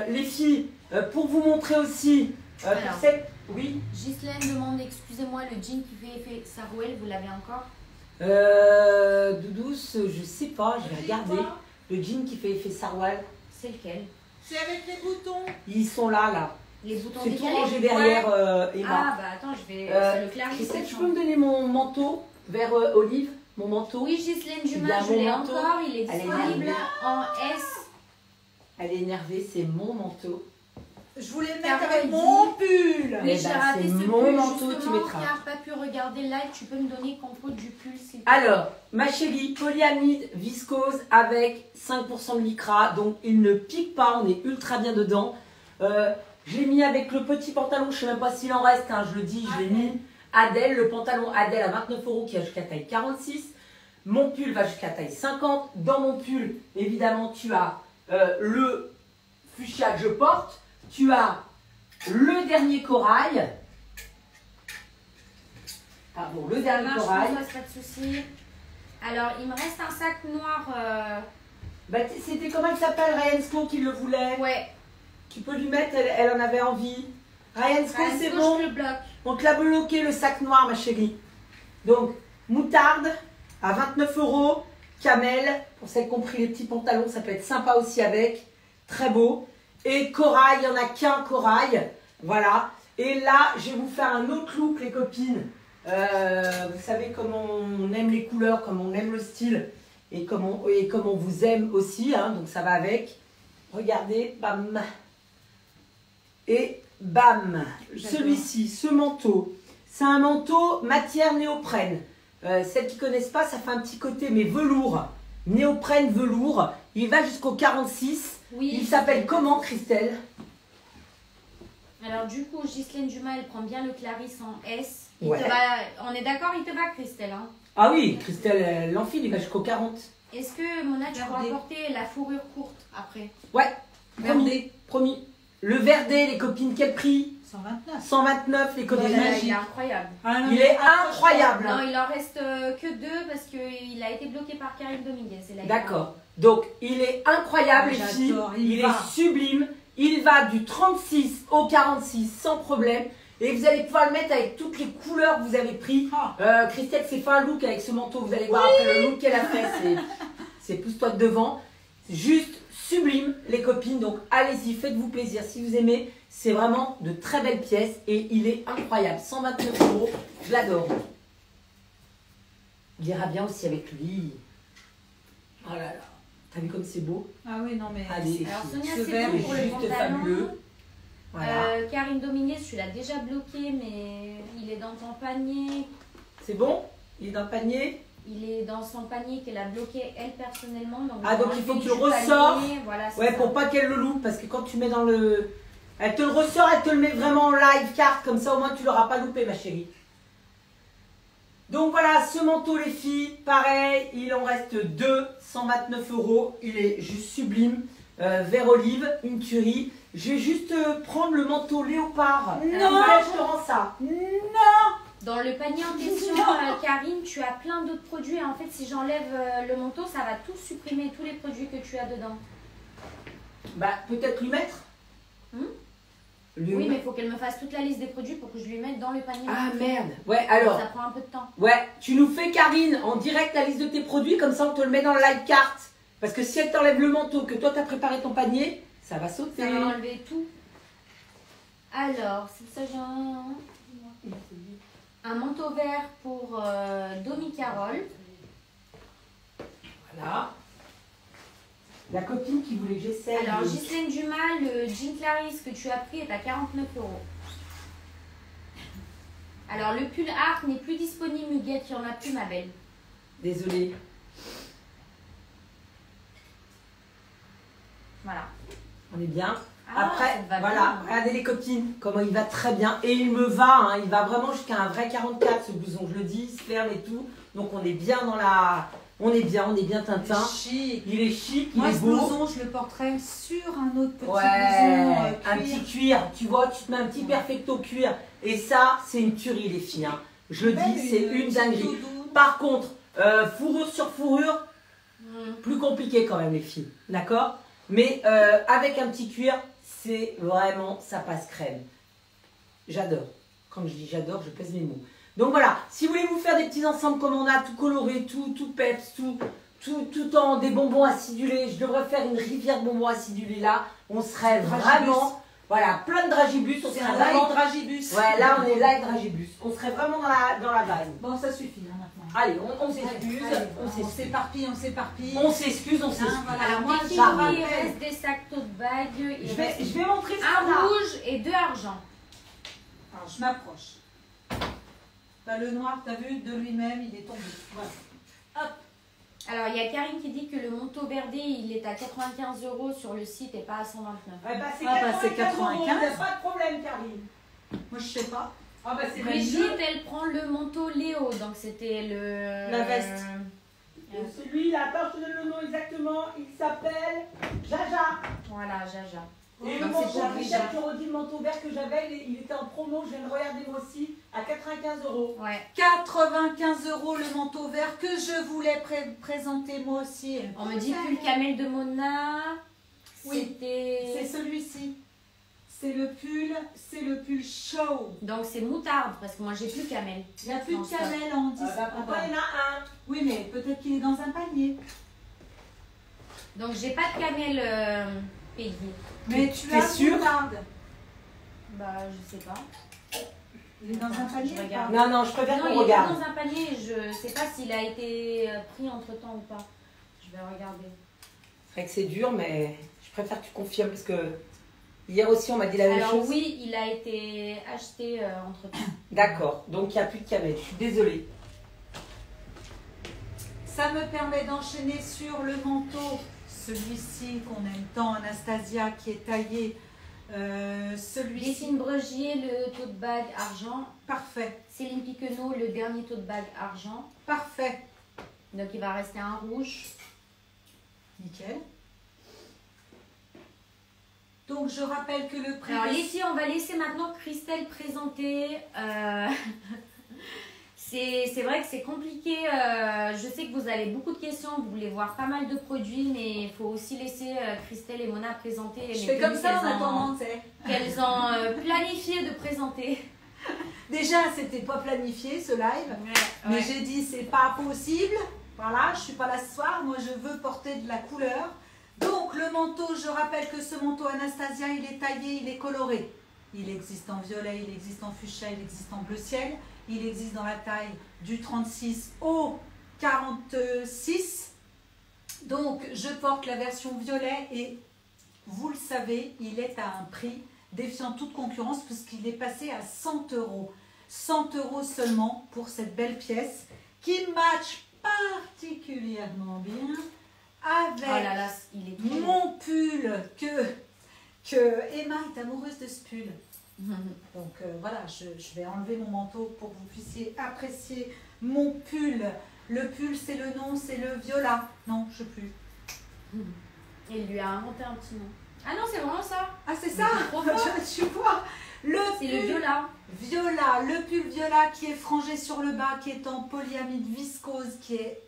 Les filles, pour vous montrer aussi, pour cette... Oui. Ghislaine demande, excusez-moi, le jean qui fait effet sarouel, vous l'avez encore? Doudouce, je sais pas, je vais regarder. Le jean qui fait effet sarouel. C'est lequel? C'est avec les boutons. Ils sont là. Les boutons c'est décalés. tout rangé derrière Emma. Ah bah attends, je vais... c'est le clair. Christelle, tu peux me donner mon manteau vert olive? Mon manteau? Oui, Ghislaine Dumas, je l'ai encore. Il est disponible en S. Elle est énervée, c'est mon manteau. Je voulais le mettre avec mon pull. Mais j'ai raté ce pull manteau, tu justement, mettras. qui n'a pas pu regarder le live. Tu peux me donner compo du pull s'il te plaît. Alors, ma chérie, polyamide viscose avec 5% de lycra. Donc, il ne pique pas, on est ultra bien dedans. Je l'ai mis avec le petit pantalon, je ne sais même pas s'il en reste, hein, je le dis, je l'ai mis. Adèle, le pantalon Adèle à 29 € qui va jusqu'à taille 46. Mon pull va jusqu'à taille 50. Dans mon pull, évidemment, tu as le fuchsia que je porte. Tu as le dernier corail. Ah bon, le dernier corail. Pas de souci. Alors, il me reste un sac noir. Bah, c'était comment il s'appelle, Ryan Sco qui le voulait. Ouais. Tu peux lui mettre, elle en avait envie. Ryan Sco, c'est bon. Je le bloque. On te l'a bloqué le sac noir, ma chérie. Donc, moutarde à 29 €. Camel, pour celles qui ont pris les petits pantalons, ça peut être sympa aussi avec. Très beau. Et corail, il n'y en a qu'un corail. Voilà. Et là, je vais vous faire un autre look, les copines. Vous savez comment on aime les couleurs, comment on aime le style. Et comment on vous aime aussi. Hein, donc, ça va avec. Regardez, bam. Et bam. Celui-ci, ce manteau. C'est un manteau matière néoprène. Celles qui ne connaissent pas, ça fait un petit côté, mais velours. Néoprène velours. Il va jusqu'au 46. Oui, il s'appelle comment, Christelle? Alors du coup, Ghislaine Dumas, elle prend bien le Clarisse en S. Ouais. On est d'accord, il te va, Christelle, hein? Ah oui, Christelle, elle l'enfile, il va jusqu'au 40. Est-ce que, Mona, tu pourras porter la fourrure courte après? Ouais, promis. Le verdé, les copines, quel prix? 129. 129 les copines. Il est incroyable. Ah, non, Il est incroyable. Non, il en reste que 2 parce qu'il a été bloqué par Karine Dominguez. D'accord. Donc, il est incroyable, les filles. Il est sublime. Il va du 36 au 46 sans problème. Et vous allez pouvoir le mettre avec toutes les couleurs que vous avez pris. Christelle s'est fait un look avec ce manteau. Vous allez voir après le look qu'elle a fait. C'est pousse-toi de devant. C'est juste sublime, les copines. Donc, allez-y, faites-vous plaisir. Si vous aimez, c'est vraiment de très belles pièces. Et il est incroyable. 129 €. Je l'adore. Il ira bien aussi avec lui. Oh là là. T'as vu comme c'est beau? Ah oui, non mais... Allez, Alors Sonia, ce c'est vert bon est pour le juste pantalon. fabuleux. Voilà. Karine Dominguez, tu l'as déjà bloqué, mais il est dans ton panier. C'est bon? Il est dans le panier? Il est dans son panier qu'elle a bloqué elle personnellement. Donc donc il faut que tu le ressors. Voilà, ouais, pour pas qu'elle le loupe. Parce que quand tu mets dans le... Elle te le ressort, elle te le met vraiment en live carte. Comme ça, au moins, tu l'auras pas loupé, ma chérie. Donc voilà, ce manteau, les filles, pareil, il en reste 2, 129 €. Il est juste sublime. Vert olive, une tuerie. Je vais juste prendre le manteau léopard. Non, je te rends ça. Non. Dans le panier en question, Karine, tu as plein d'autres produits. En fait, si j'enlève le manteau, ça va tout supprimer, tous les produits que tu as dedans. Bah, peut-être lui mettre. Oui, mais il faut qu'elle me fasse toute la liste des produits pour que je lui mette dans le panier. Ah merde. Ouais, alors. Ça prend un peu de temps. Ouais, tu nous fais, Karine, en direct la liste de tes produits, comme ça on te le met dans le live carte. Parce que si elle t'enlève le manteau, que toi t'as préparé ton panier, ça va sauter. Ça va enlever tout. Alors, c'est ça, j'ai un manteau vert pour Domi Carole. Voilà. La copine qui voulait que j'essaie. Alors, Ghislaine Dumas, le jean Clarisse que tu as pris est à 49 €. Alors, le pull Art n'est plus disponible, Huguette, il n'y en a plus, ma belle. Désolée. Voilà. On est bien. Ah, après, ça te va voilà, bien. regardez les copines, comment il va très bien. Et il me va, hein, il va vraiment jusqu'à un vrai 44, ce blouson, je le dis, il se ferme et tout. Donc on est bien dans la... On est bien Tintin. Chic. Il est chic, Moi, il est ce beau. blouson, je le porterais sur un autre petit blouson Ouais, un cuir. petit cuir, tu vois, tu te mets un petit perfecto cuir. Et ça, c'est une tuerie, les filles. Hein. Je le dis, c'est une dinguerie. doudoune. Par contre, fourrure sur fourrure, plus compliqué quand même, les filles. D'accord? Mais avec un petit cuir, c'est vraiment, ça passe crème. J'adore. Quand je dis j'adore, je pèse mes mots. Donc voilà, si vous voulez vous faire des petits ensembles comme on a, tout coloré, tout peps, tout en des bonbons acidulés, je devrais faire une rivière de bonbons acidulés là. On serait vraiment, voilà, plein de dragibus. On C'est serait un vraiment... light dragibus. Ouais, là on est light dragibus. On serait vraiment dans la vibe. Bon, ça suffit hein, maintenant. Allez, on s'excuse. On s'éparpille, on s'éparpille. On s'excuse, on s'excuse. Voilà, Alors, moi, des j'arrête. kiwis, il reste des sacs tote bag. Je vais montrer ce un qu'on a. rouge et 2 argent. Alors, je m'approche. Bah, le noir, t'as vu, de lui-même, il est tombé. Voilà. Hop. Alors, il y a Karine qui dit que le manteau verdé, il est à 95 € sur le site et pas à 129. Ouais, bah, c'est Ah, bah, c'est 95 €, 95. y a pas de problème, Karine. Moi, je sais pas. Ah bah c'est Brigitte, mieux. elle prend le manteau Léo, donc c'était le... La veste. Celui-là, attends, je te donne le nom exactement. Il s'appelle Jaja. Voilà, Jaja. Et le Donc, c'est manteau, pour Richard, Jaja. tu redis le manteau vert que j'avais, il était en promo, je viens de regarder moi aussi, à 95 €. Ouais. 95 € le manteau vert que je voulais présenter moi aussi. On me dit que le camel de Mona, Oui, c'est c'était... celui-ci. C'est le pull show. Donc c'est moutarde, parce que moi j'ai plus camel. Il n'y a plus Non, de ça. camel en 10. Pourquoi il y en a un? Oui, mais peut-être qu'il est dans un panier. Donc j'ai pas de camel Peggy. Mais tu T'es as sûre? moutarde. Bah je sais pas. Il est dans un panier Je ou regarde. pas? Non, je préfère Non, qu'on il est regarde. dans un panier, je sais pas s'il a été pris entre temps ou pas. Je vais regarder. C'est vrai que c'est dur, mais je préfère que tu confirmes parce que hier aussi on m'a dit la même Alors chose. oui, il a été acheté entre temps. D'accord, donc il n'y a plus de camel, je suis désolée. Ça me permet d'enchaîner sur le manteau, celui-ci qu'on aime tant, Anastasia, qui est taillé. Celui-ci, Dessine Bregier, le tote bag argent. parfait, Céline Piquenot, le dernier tote bag argent. parfait, Donc il va rester un rouge. nickel. Donc je rappelle que le prix... Alors les filles, on va laisser maintenant Christelle présenter. C'est vrai que c'est compliqué. Je sais que vous avez beaucoup de questions, vous voulez voir pas mal de produits, mais il faut aussi laisser Christelle et Mona présenter. Je fais comme ça en attendant, tu sais. Qu'elles ont planifié de présenter. Déjà, c'était pas planifié ce live, mais j'ai dit c'est pas possible. Voilà, je suis pas là ce soir, moi je veux porter de la couleur. Donc le manteau, je rappelle que ce manteau Anastasia, il est taillé, il est coloré. Il existe en violet, il existe en fuchsia, il existe en bleu ciel. Il existe dans la taille du 36 au 46. Donc je porte la version violet et vous le savez, il est à un prix défiant toute concurrence puisqu'il est passé à 100 €. 100 € seulement pour cette belle pièce qui match particulièrement bien avec mon pull que Emma est amoureuse de ce pull. Donc voilà, je vais enlever mon manteau pour que vous puissiez apprécier mon pull. Le pull, c'est le nom, c'est le viola. Non, je ne sais plus. Il lui a inventé un petit nom. Ah non, c'est vraiment ça. Ah, c'est ça. Tu vois, c'est le viola. Viola, le pull viola qui est frangé sur le bas, qui est en polyamide viscose, qui est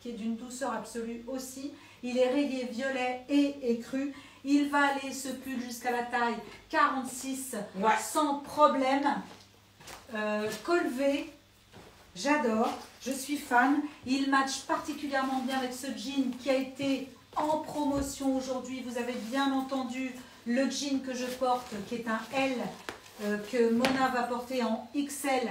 d'une douceur absolue aussi. Il est rayé violet et écru. Il va aller ce pull jusqu'à la taille 46 sans problème. Col V, j'adore, je suis fan. Il match particulièrement bien avec ce jean qui a été en promotion aujourd'hui. Vous avez bien entendu le jean que je porte qui est un L que Mona va porter en XL.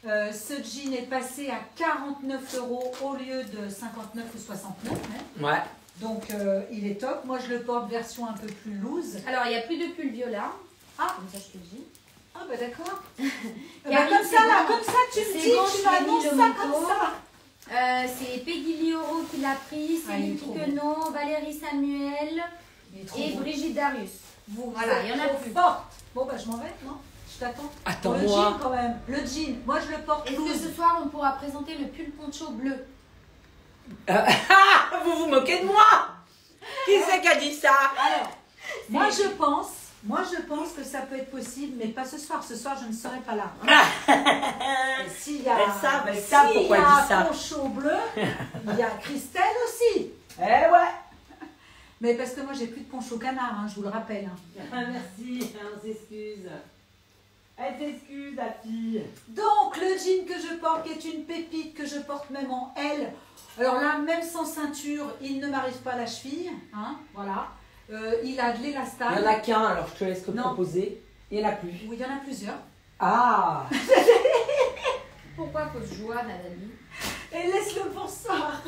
Ce jean est passé à 49 € au lieu de 59 ou 69. Hein. Ouais. Donc il est top. Moi je le porte version un peu plus loose. Alors il n'y a plus de pull viola. Ah, comme ça je te le dis. Ah bah d'accord. Comme ça là, comme ça tu me dis, tu m'annonces ça comme ça. C'est Peggy Lioro qui l'a pris, Céline Piquenot, Valérie Samuel et Brigitte Darius. Voilà, il y en a plus. Forte. Bon bah je m'en vais, non? Je t'attends. Attends-moi. Le jean quand même. Le jean, moi je le porte. Est-ce que ce soir on pourra présenter le pull poncho bleu? Vous vous moquez de moi? Qui c'est qui a dit ça? Alors, moi je pense que ça peut être possible, mais pas ce soir. Ce soir, je ne serai pas là. S'il y a pourquoi elle dit ça. Poncho bleu, il y a Christelle aussi. Eh ouais. Mais parce que moi, j'ai plus de poncho canard, hein, je vous le rappelle. Hein. Merci, on s'excuse. Elle s'excuse, la fille. Donc, le jean que je porte, qui est une pépite, que je porte même en L. Alors là, même sans ceinture, il ne m'arrive pas à la cheville. Hein, voilà. Il a de l'élastane. Il n'y en a qu'un, alors je te laisse te proposer. Il n'y en a plus. Oui, il y en a plusieurs. Ah. Pourquoi cause joie, Nathalie? Et laisse-le pour ça.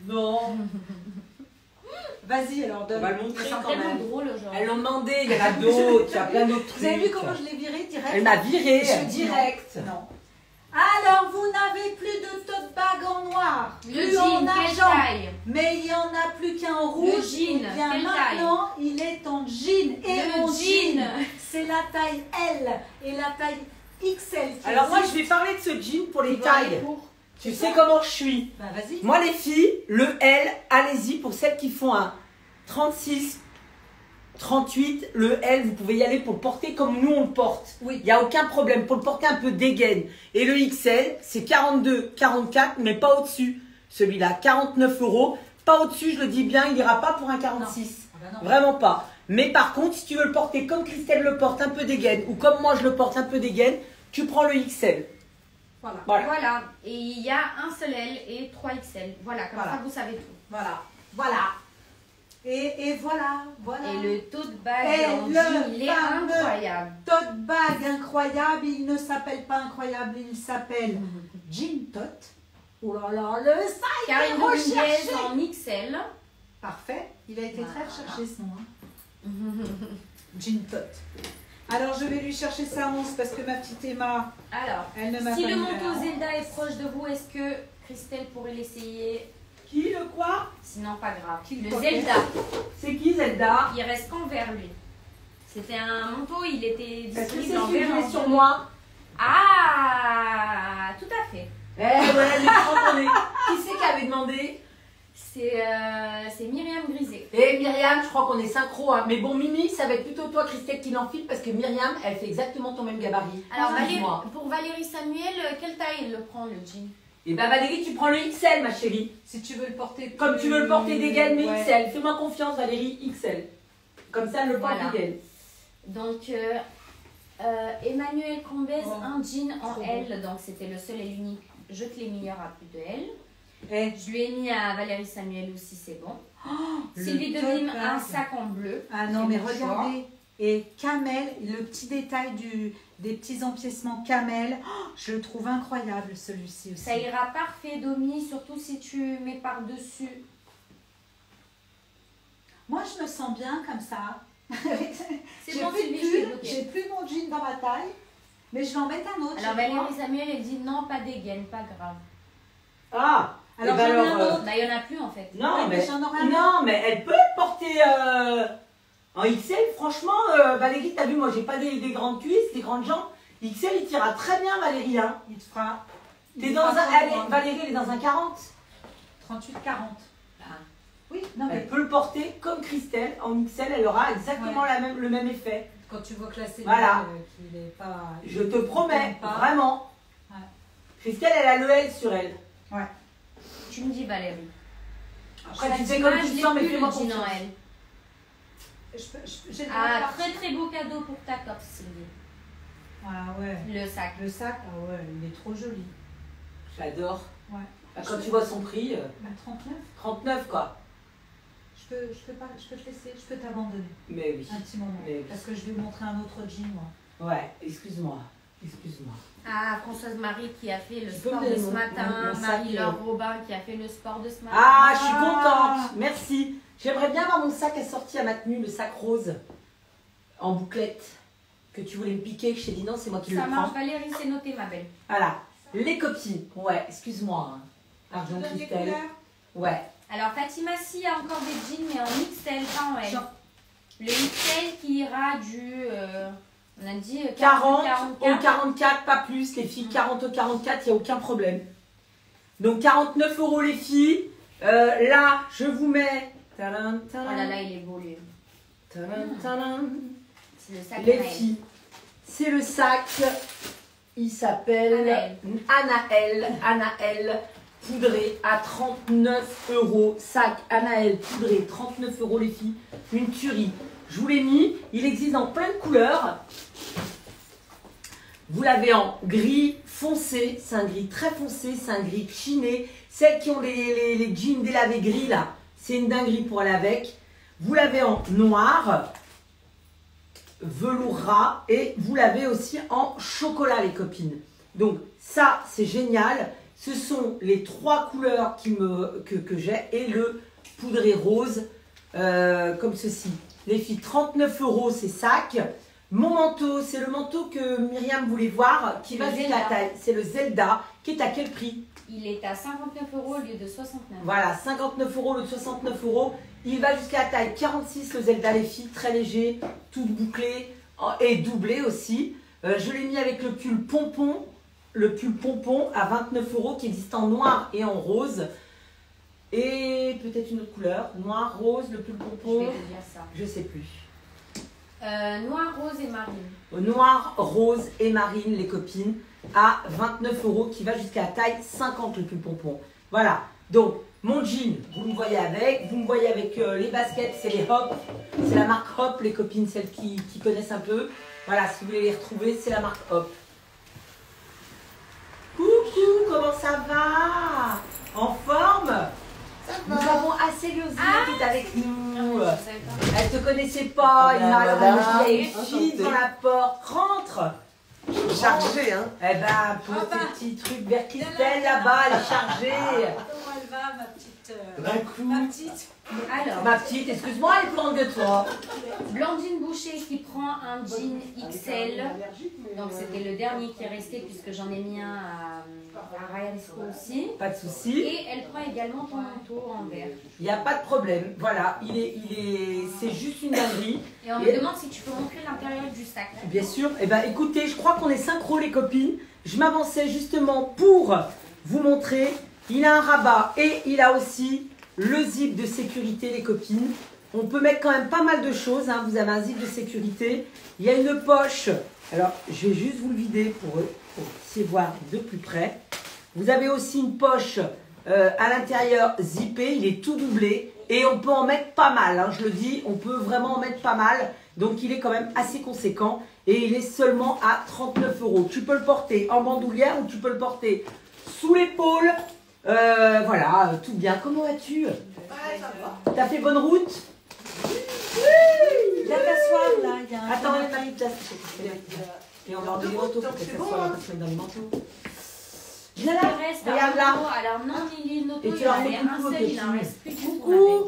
Non. Vas-y, alors donne. On va le montrer quand même. Drôle aujourd'hui. Elles l'ont demandé, il y en a d'autres, il y a plein d'autres trucs. Vous avez vu comment je l'ai viré direct? Elle m'a viré. Direct. Non. Alors, vous n'avez plus de tote bag en noir, Le plus jean, en quelle argent, taille? mais il n'y en a plus qu'un en rouge. Le jean, et bien quelle maintenant, il est en jean. Et Le mon jean. c'est la taille L et la taille XL. Alors moi, je vais parler de ce jean pour les tailles. Tu sais comment je suis. Bah, vas-y. Moi, les filles, le L, allez-y. Pour celles qui font un 36, 38, le L, vous pouvez y aller pour le porter comme nous on le porte. Oui. Il n'y a aucun problème. Pour le porter un peu dégaine. Et le XL, c'est 42, 44, mais pas au-dessus. Celui-là, 49 €. Pas au-dessus, je le dis bien, il n'ira pas pour un 46. Ah bah non. Vraiment pas. Mais par contre, si tu veux le porter comme Christelle le porte, un peu dégaine, ou comme moi je le porte, un peu dégaine, tu prends le XL. Voilà. Et il y a un seul L et 3 XL. Voilà, comme ça vous savez tout. Voilà. Et voilà. Et le tote bag Et en le jean, il est fameux incroyable. Tote bag incroyable, il ne s'appelle pas incroyable, il s'appelle Jean Tote. Oh là là, le size Karine est recherché. Dominguez en XL. Parfait, il a été très recherché ce nom. Hein. Jean Tote. Alors je vais lui chercher sa once parce que ma petite Emma, Alors, elle ne m'a si pas le mis manteau la Zelda est proche de vous, est-ce que Christelle pourrait l'essayer? Qui, le quoi? Sinon, pas grave. Qui Le le Zelda, C'est qui Zelda? il reste qu'en vert lui. C'était un manteau, il était Est-ce que c'est disponible en celui que vert. je mets sur moi? Ah, tout à fait. Eh ouais, mais attendez. Qui c'est qui avait demandé? C'est Myriam Grisé. Et Myriam, je crois qu'on est synchro. Hein. Mais bon, Mimi, ça va être plutôt toi, Christelle, qui l'enfile parce que Myriam, elle fait exactement ton même gabarit. Alors, pour Valérie Samuel, quelle taille elle le prend, le jean? Et bah Valérie, tu prends le XL, ma chérie. Si tu veux le porter. Comme tu veux le porter dégaine, mais ouais. XL. Fais-moi confiance, Valérie, XL. Comme ça, elle le porte dégaine. Donc, Emmanuel Combez, un jean en Trop L. Donc, c'était le seul et l'unique. Je te l'ai mis, il y aura plus de L. Eh. Je lui ai mis à Valérie Samuel aussi, c'est bon. Le Sylvie Devine, un topaz. sac en bleu. Ah non, mais regardez. Et camel, le petit détail des petits empiècements camel, je le trouve incroyable celui-ci aussi. Ça ira parfait, Domi, surtout si tu mets par-dessus. Moi, je me sens bien comme ça. C'est bon, Sylvie, je t'ai bloqué. J'ai plus mon jean dans ma taille, mais je vais en mettre un autre. Alors Valérie Samuel, elle dit non, pas dégaine, pas grave. Ah, alors ben j'en ai un autre. Bah, il n'y en a plus en fait. Non, Ouais, mais j'en aurai un non, mais elle peut être portée en XL. Franchement, Valérie, t'as vu, moi, j'ai pas des grandes cuisses, des grandes jambes. XL, il tira très bien, Valérie. Hein. Il te fera. T'es dans un, Valérie, elle est dans un 40. 38-40. Ah. Oui, non, mais Elle peut le porter comme Christelle en XL, elle aura exactement le même effet. quand tu vois que la cellule, Voilà. qu'il n'est pas. Je te promets, Pas. vraiment. Ouais. Christelle, elle a le L sur elle. Ouais. Tu me dis Valérie. Après, tu sais comme tu te sens, mais fais-moi le jean en confiance. L. J'ai le Ah, droit de très très beau cadeau pour ta copine, Sylvie. Ah ouais. Le sac. Le sac, ah ouais, il est trop joli. J'adore. Ouais. Quand tu vois son prix, Bah, 39. 39 quoi. Je peux te laisser, je peux t'abandonner Mais oui. un petit moment. Mais oui. Parce que je vais montrer un autre jean, moi. Ouais, excuse-moi. Excuse-moi. Ah, Françoise Marie qui a fait le Tu peux sport me de donner ce matin. mon sac, Marie-Laure Robin qui a fait le sport de ce matin. Ah, je suis contente. Merci. J'aimerais bien avoir mon sac assorti à ma tenue, le sac rose en bouclette que tu voulais me piquer. Je t'ai dit non, c'est moi qui Ça le marche, prends. Valérie, c'est noté, ma belle. Voilà. Les copines. Ouais, excuse-moi. Hein. Argent Je donne les Christelle. couleurs. Ouais. Alors, Fatima, si, il y a encore des jeans, mais en XL, pas en L. Le XL qui ira du. On a dit 40 44. au 44, pas plus. Les filles, 40 au 44, il n'y a aucun problème. Donc 49 € les filles. Là, je vous mets. Tadam, Oh tadam, là là, il est beau, lui. tadam, tadam. C'est le sac Les Anaël. filles, c'est le sac. Il s'appelle Anaël poudré à 39 €. Sac Anaël poudré, 39 € les filles. Une tuerie. Je vous l'ai mis. Il existe en plein de couleurs. Vous l'avez en gris foncé. C'est un gris très foncé. C'est un gris chiné. Celles qui ont les jeans délavés gris là, c'est une dinguerie pour aller avec. Vous l'avez en noir, velours ras, et vous l'avez aussi en chocolat les copines. Donc ça c'est génial. Ce sont les trois couleurs que j'ai et le poudré rose comme ceci. Les filles, 39 € ces sacs. Mon manteau, c'est le manteau que Myriam voulait voir, qui va jusqu'à la taille. C'est le Zelda, qui est à quel prix? Il est à 59 € au lieu de 69. Voilà, 59 € au lieu de 69 €. Il va jusqu'à la taille 46, le Zelda les filles, très léger, tout bouclé et doublé aussi. Je l'ai mis avec le pull pompon à 29 € qui existe en noir et en rose. Et peut-être une autre couleur, noir, rose, le pull Je pompon, vais te dire ça. je sais plus. Noir, rose et marine. Noir, rose et marine les copines à 29 € qui va jusqu'à la taille 50 le pull pompon. Voilà, donc mon jean, vous me voyez avec les baskets, c'est les Hop, c'est la marque Hop les copines, celles qui connaissent un peu. Voilà, si vous voulez les retrouver, c'est la marque Hop. Coucou, comment ça va? En forme? Nous avons Acéliosia qui est avec nous. Je savais pas. Elle te connaissait pas, il m'a voilà. il y a une fille dans la porte. Rentre. Chargé, hein. Eh ben, pour tes petits trucs vers Christelle là-bas, elle est chargée. Comment elle va, ma petite D'un coup. Ma petite. Alors, Ma petite, excuse-moi, elle est plus grande que toi. Blandine Boucher qui prend un jean XL. Donc c'était le dernier qui est resté puisque j'en ai mis un à Ryan Esco aussi. Pas de souci. Et elle prend également ton manteau en vert. Il n'y a pas de problème. Voilà, c'est juste une dinguerie. Et on me demande si tu peux montrer l'intérieur du sac. Bien sûr. Eh ben, écoutez, je crois qu'on est synchro les copines. Je m'avançais justement pour vous montrer. Il a un rabat et il a aussi le zip de sécurité, les copines. On peut mettre quand même pas mal de choses. Hein. Vous avez un zip de sécurité. Il y a une poche. Alors, je vais juste vous le vider pour que vous puissiez voir de plus près. Vous avez aussi une poche à l'intérieur zippée. Il est tout doublé. Et on peut en mettre pas mal. Hein. Je le dis, on peut vraiment en mettre pas mal. Donc, il est quand même assez conséquent. Et il est seulement à 39 €. Tu peux le porter en bandoulière ou tu peux le porter sous l'épaule. Voilà, tout bien. Comment vas-tu? Ouais, ça va. T'as fait bonne route? Viens t'asseoir là, il y a un Attends, canapé. on a mis de place. Et on va enlever les manteaux pour que ça soit la personne dans les manteaux. Viens là, Il reste regarde un là. auto. Alors non, Lily, une auto, Et tu il y leur en fais avait coucou un aux seul, il en copines. reste plus du tout. Coucou.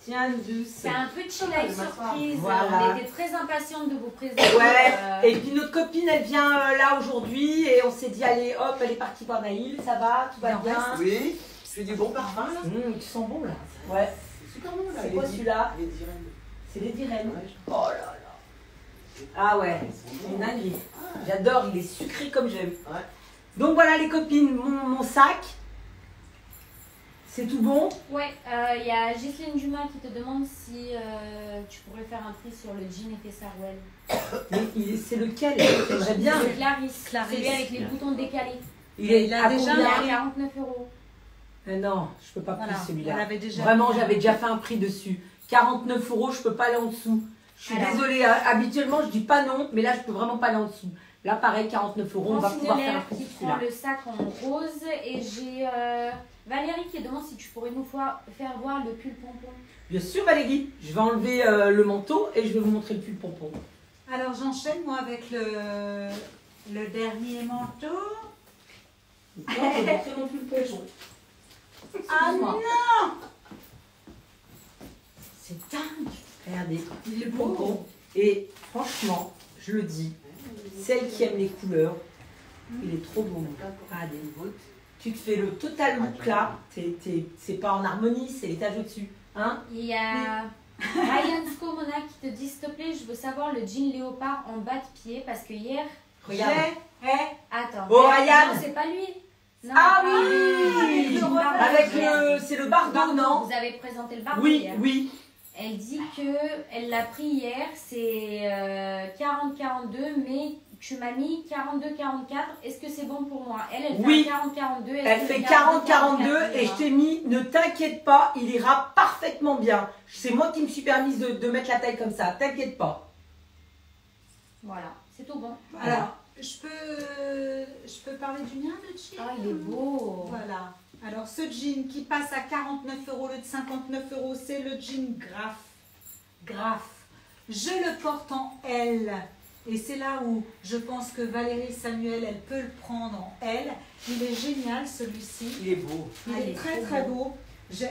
Tiens, douce. C'est un petit live surprise. Voilà. On était très impatientes de vous présenter. Ouais, et puis notre copine, elle vient là aujourd'hui et on s'est dit, allez, hop, elle est partie voir Naïl, ça va, tout va bien. Oui, c'est du bon parfum là. Tu sens bon là. Ouais. C'est super bon là. C'est quoi celui-là? Les dirènes. C'est les Diren. Ouais, Oh là là. Ah ouais, c'est une dinguerie. J'adore, il est sucré comme j'aime. Ouais. Donc voilà les copines, mon sac. C'est tout bon? Ouais, il y a Ghislaine Dumas qui te demande si tu pourrais faire un prix sur le jean effet Sarwell. Mais c'est lequel? J'aimerais bien. C'est Clarisse. Celui avec les boutons décalés. Il a à déjà Il est combien? à 49 €. Non, je peux pas Voilà, plus celui-là. on l'avait déjà Vraiment, mis. j'avais déjà fait un prix dessus. 49 €, je peux pas aller en dessous. Je suis Alors. désolée, hein. Habituellement je dis pas non, mais là je peux vraiment pas aller en dessous. Là pareil, 49 €, on va pouvoir faire un prix qui sur prend celui-là. le sac en rose. Et j'ai Valérie qui demande si tu pourrais nous faire voir le pull pompon. Bien sûr Valérie, je vais enlever le manteau et je vais vous montrer le pull pompon. Alors j'enchaîne moi avec le dernier manteau. Donc, là, je vais montrer mon pull pompon. Ah Excuse-moi. non! C'est dingue. Regardez, Il est le beau. pompon. Et franchement, je le dis, celle qui aime les couleurs, il est trop beau. Regardez, tu te fais le total look là, c'est pas en harmonie, c'est l'étage au-dessus. Hein? Il y a Ryan Scomona qui te dit s'il te plaît, je veux savoir le jean léopard en bas de pied parce que hier. Regarde. Attends. Oh, Ryan. Non, c'est pas lui. Non, Ah pas oui, le revers. avec le, c'est le bardeau, non? Vous avez présenté le bardeau Oui, hier. oui. Elle dit que elle l'a pris hier, c'est 40-42, mais tu m'as mis 42-44. Est-ce que c'est bon pour moi? Elle Oui. fait 40-42. Elle fait 40-42 et je t'ai mis, ne t'inquiète pas, il ira parfaitement bien. C'est moi qui me suis permise de mettre la taille comme ça, t'inquiète pas. Voilà, c'est tout bon. Alors, je peux parler du mien, le jean? Ah, il est beau. Voilà. Alors, ce jean qui passe à 49 € au lieu de 59 €, c'est le jean Graf. Je le porte en L. Et c'est là où je pense que Valérie Samuel, elle peut le prendre en L. Il est génial, celui-ci. Il est beau. Il Ah, il est est très trop très beau.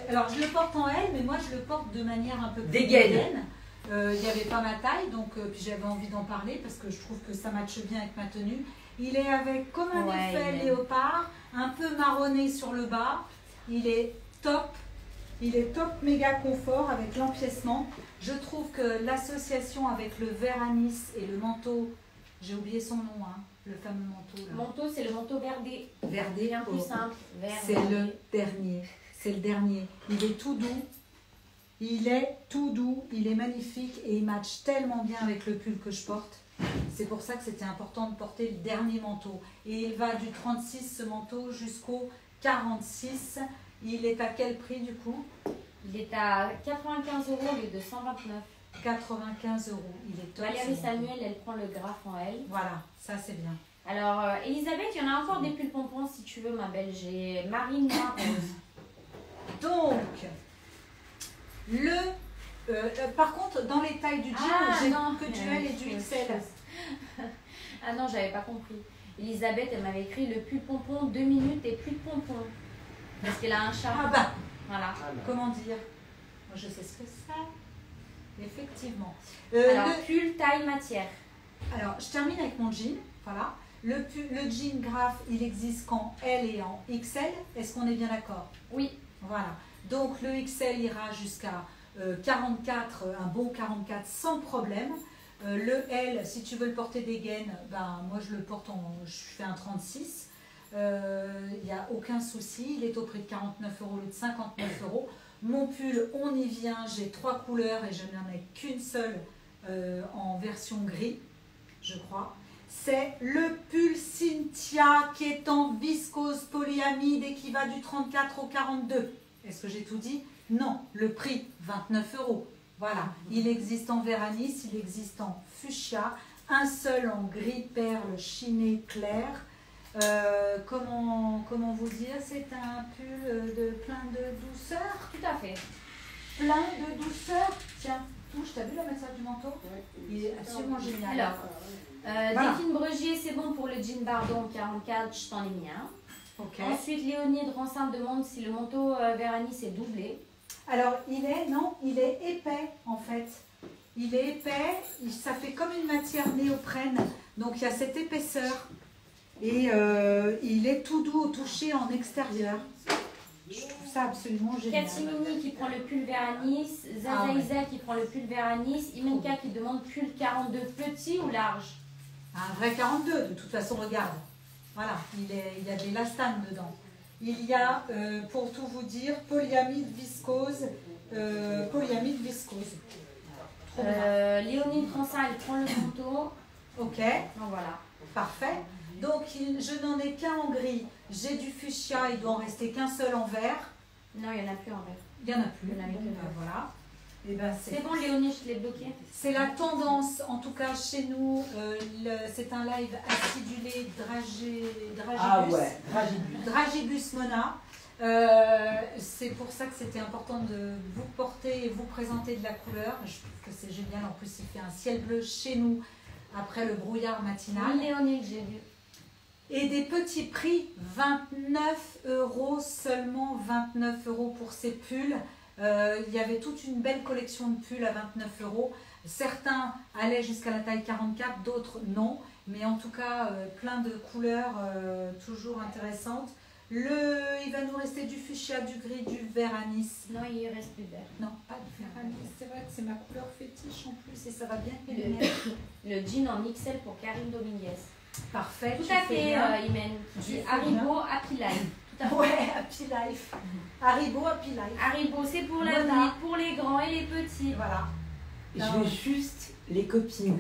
Alors, je le porte en L, mais moi, je le porte de manière un peu plus Dégaine. dégaine. Il n'y avait pas ma taille, donc puis j'avais envie d'en parler parce que je trouve que ça matche bien avec ma tenue. Il est avec comme un Ouais, effet il est- léopard, un peu marronné sur le bas. Il est top. Il est top méga confort avec l'empiècement. Je trouve que l'association avec le vert anis et le manteau, j'ai oublié son nom, hein, le fameux manteau. Là. Manteau, c'est le manteau verdé. Verdé, Bien plus oh. simple. Vert, C'est verdé. le dernier. C'est le dernier. Il est tout doux. Il est tout doux. Il est magnifique et il matche tellement bien avec le pull que je porte. C'est pour ça que c'était important de porter le dernier manteau. Et il va du 36 ce manteau jusqu'au 46. Il est à quel prix du coup? Il est à 95 € au lieu de 129. 95 €. Il est top. Valérie ce manteau. Samuel, elle prend le graphe en elle. Voilà, ça c'est bien. Alors, Elisabeth, il y en a encore des pulls pompons si tu veux, ma belle. J'ai Marine Noir Rose. Donc, par contre, dans les tailles du jean, Ah, j'ai non. que du L et du XL. Ah non, j'avais pas compris. Elisabeth, elle m'avait écrit le pull pompon 2 minutes et plus de pompons. Parce qu'elle a un chat. Ah bah, Voilà. comment dire? Moi, je sais ce que c'est. Effectivement. Alors, pull taille matière. Alors, je termine avec mon jean. Voilà. Le jean Graf, il existe qu'en L et en XL. Est-ce qu'on est bien d'accord? Oui. Voilà. Donc, le XL ira jusqu'à 44, un bon 44 sans problème. Le L, si tu veux le porter des gaines, ben, moi je le porte je fais un 36. il n'y a aucun souci. Il est au prix de 49 € au lieu de 59 €. Mon pull, on y vient, j'ai 3 couleurs et je n'en ai qu'une seule en version gris, je crois. C'est le pull Cynthia qui est en viscose polyamide et qui va du 34 au 42. Est-ce que j'ai tout dit? Non, le prix, 29 €. Voilà, il existe en vert anis, il existe en fuchsia, un seul en gris perle chiné clair. Comment vous dire, c'est un pull plein de douceur. Tout à fait. Plein de douceur. Tiens, touche, t'as vu la matière du manteau? Il est absolument génial. Alors, voilà. Delphine Bregier, c'est bon pour le jean Bardon 44, je t'en ai mis un. Ok. Ensuite, Léonie de Rancin demande si le manteau vert anis est doublé. Alors, il est épais en fait. Il est épais, ça fait comme une matière néoprène. Donc, il y a cette épaisseur. Et il est tout doux au toucher en extérieur. Je trouve ça absolument génial. Katimini qui prend le pull vert anis, Zaza Isa qui prend le pull vert anis, Imenka qui demande pull 42 petit ou large. Un vrai 42, de toute façon, regarde. Voilà, il y a des lastanes dedans. Il y a, pour tout vous dire, polyamide viscose. Polyamide viscose. Trop bien. Léonie de Rancin, elle prend le manteau. Ok, Donc voilà. parfait. Donc, je n'en ai qu'un en gris. J'ai du fuchsia, il doit en rester qu'un seul en vert. Non, il n'y en a plus en vert. Il n'y en a plus. Il y en a Bon, que ben, deux. voilà. Et ben, C'est bon, Léonie, je te l'ai bloqué. C'est la tendance, en tout cas chez nous. C'est un live acidulé Dragibus. Ah ouais, Dragibus. Dragibus Mona. C'est pour ça que c'était important de vous porter et vous présenter de la couleur. Je trouve que c'est génial. En plus, il fait un ciel bleu chez nous après le brouillard matinal. Oui, Léonie, que j'ai vu. Et des petits prix, 29 € seulement, 29 € pour ces pulls. Il y avait toute une belle collection de pulls à 29 €. Certains allaient jusqu'à la taille 44, d'autres non. Mais en tout cas, plein de couleurs toujours intéressantes. Il va nous rester du fuchsia, du gris, du vert anis. Non, il reste plus vert. Non, pas du vert anis. C'est vrai que c'est ma couleur fétiche en plus et ça va bien avec mes lunettes. Le jean en XL pour Karine Dominguez. Parfait. Tout à fait, Imen. Tu Du fais Haribo Happy Life. Tout à fait. Ouais, Happy Life. Haribo Happy Life. Haribo, c'est pour la Voilà. vie, pour les grands et les petits. Voilà. Je vais juste, les copines,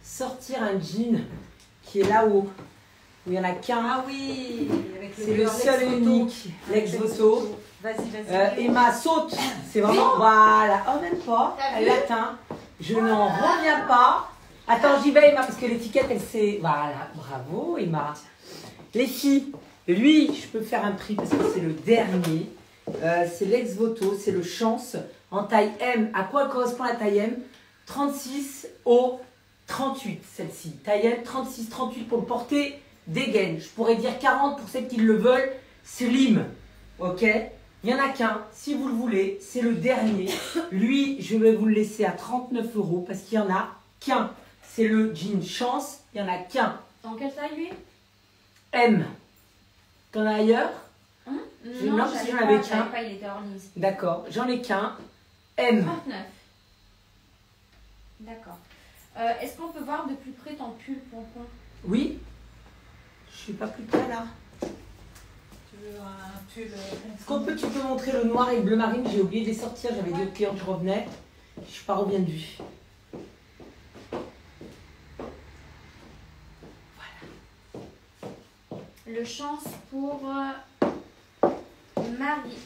sortir un jean qui est là-haut, où il n'y en a qu'un. Ah oui, avec C'est le seul et unique, l'ex-voto. Vas-y. Emma saute, c'est vraiment, voilà, oh même pas, T'as elle vu l'atteint. Je n'en reviens pas. Attends, j'y vais Emma, parce que l'étiquette, elle s'est, voilà, bravo Emma. Les filles, lui, je peux faire un prix parce que c'est le dernier. C'est l'ex-voto, c'est le chance en taille M. À quoi correspond la taille M? 36 au 38, celle-ci. Taille M, 36, 38 pour le porter dégaine. Je pourrais dire 40 pour celles qui le veulent, slim. Ok? Il n'y en a qu'un, si vous le voulez, c'est le dernier. Lui, je vais vous le laisser à 39 € parce qu'il n'y en a qu'un. C'est le jean chance, il n'y en a qu'un. Dans quelle taille lui? M. T'en as ailleurs? J'ai Non, marre si j'en avais qu'un. pas, il était hors liste. D'accord, j'en ai qu'un. M. 39. D'accord. Est-ce qu'on peut voir de plus près ton pull, Pompon? Oui? Je suis pas plus près là. Tu veux un pull Est-ce qu'on peut, tu peux montrer le noir et le bleu marine? J'ai oublié de les sortir, j'avais dit au client que je revenais. Je suis pas revenu de vue. Le chance pour Marie.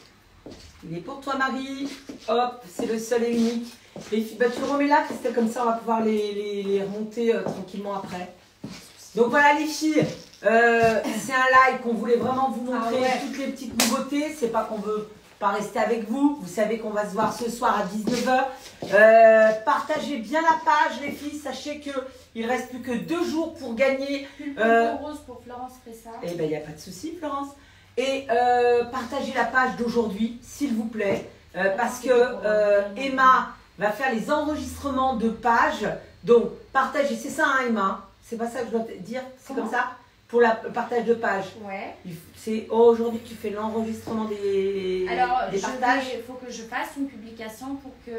Il est pour toi Marie. Hop, c'est le seul et unique. Les filles, bah, tu le remets là Christelle, comme ça on va pouvoir les remonter tranquillement après. Donc voilà les filles, c'est un live qu'on voulait vraiment vous montrer toutes les petites nouveautés. C'est pas qu'on veut pas rester avec vous. Vous savez qu'on va se voir ce soir à 19 h. Partagez bien la page les filles. Sachez qu'il ne reste plus que 2 jours pour gagner. Pull rose pour Florence Pressa. Eh bien il n'y a pas de souci Florence. Et partagez la page d'aujourd'hui s'il vous plaît. Parce que Emma va faire les enregistrements de pages. Donc partagez, c'est ça hein, Emma? C'est pas ça que je dois te dire? C'est comme ça? Pour le partage de pages. Ouais. C'est aujourd'hui que tu fais l'enregistrement des Alors, partages. il faut que je fasse une publication pour que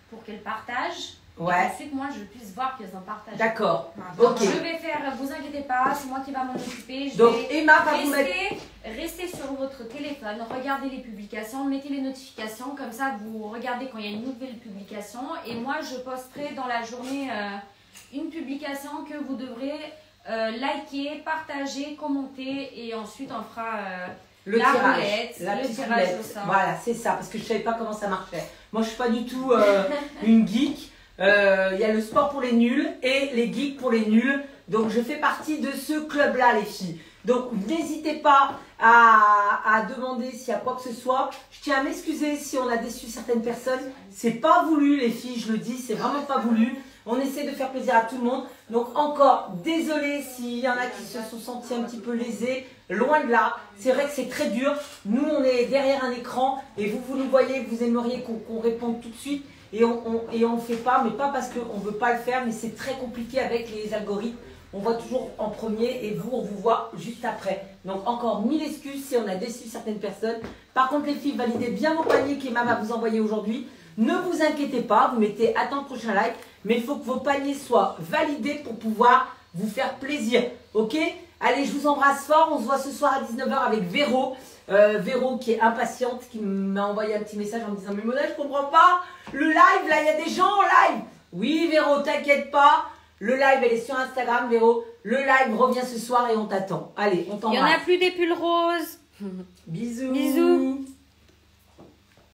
pour qu'elles partagent. Ouais. Et ensuite, moi, je puisse voir qu'elles ont partagé. D'accord. Donc, Ok. je vais faire, vous inquiétez pas, c'est moi qui va m'en occuper. Je Donc, vais Emma va vous mettre. restez sur votre téléphone, regardez les publications, mettez les notifications, comme ça vous regardez quand il y a une nouvelle publication. Et moi, je posterai dans la journée une publication que vous devrez liker, partager, commenter et ensuite on fera Le la tirage, roulette, la le petite tirage roulette. au sort. Voilà, c'est ça, parce que je savais pas comment ça marchait. Moi, je suis pas du tout une geek. Il y a le sport pour les nuls et les geeks pour les nuls. Donc, je fais partie de ce club-là, les filles. Donc, n'hésitez pas à demander s'il y a quoi que ce soit. Je tiens à m'excuser si on a déçu certaines personnes. C'est pas voulu, les filles, je le dis, c'est vraiment pas voulu. On essaie de faire plaisir à tout le monde. Donc encore, désolé s'il y en a qui se sont sentis un petit peu lésés. Loin de là. C'est vrai que c'est très dur. Nous, on est derrière un écran et vous nous voyez, vous aimeriez qu'on réponde tout de suite. Et on le fait pas, mais pas parce qu'on ne veut pas le faire, mais c'est très compliqué avec les algorithmes. On voit toujours en premier et vous, on vous voit juste après. Donc encore 1000 excuses si on a déçu certaines personnes. Par contre, les filles, validez bien vos paniers qu'Emma va vous envoyer aujourd'hui. Ne vous inquiétez pas, vous mettez attends le prochain live, mais il faut que vos paniers soient validés pour pouvoir vous faire plaisir. Ok? Allez, je vous embrasse fort. On se voit ce soir à 19 h avec Véro. Véro qui est impatiente, qui m'a envoyé un petit message en me disant « Mais Mona, je comprends pas. Le live, là, il y a des gens en live. » Oui, Véro, t'inquiète pas. Le live, elle est sur Instagram, Véro. Le live revient ce soir et on t'attend. Allez, on t'embrasse. Il n'y en a plus des pulls roses. Bisous. Bisous.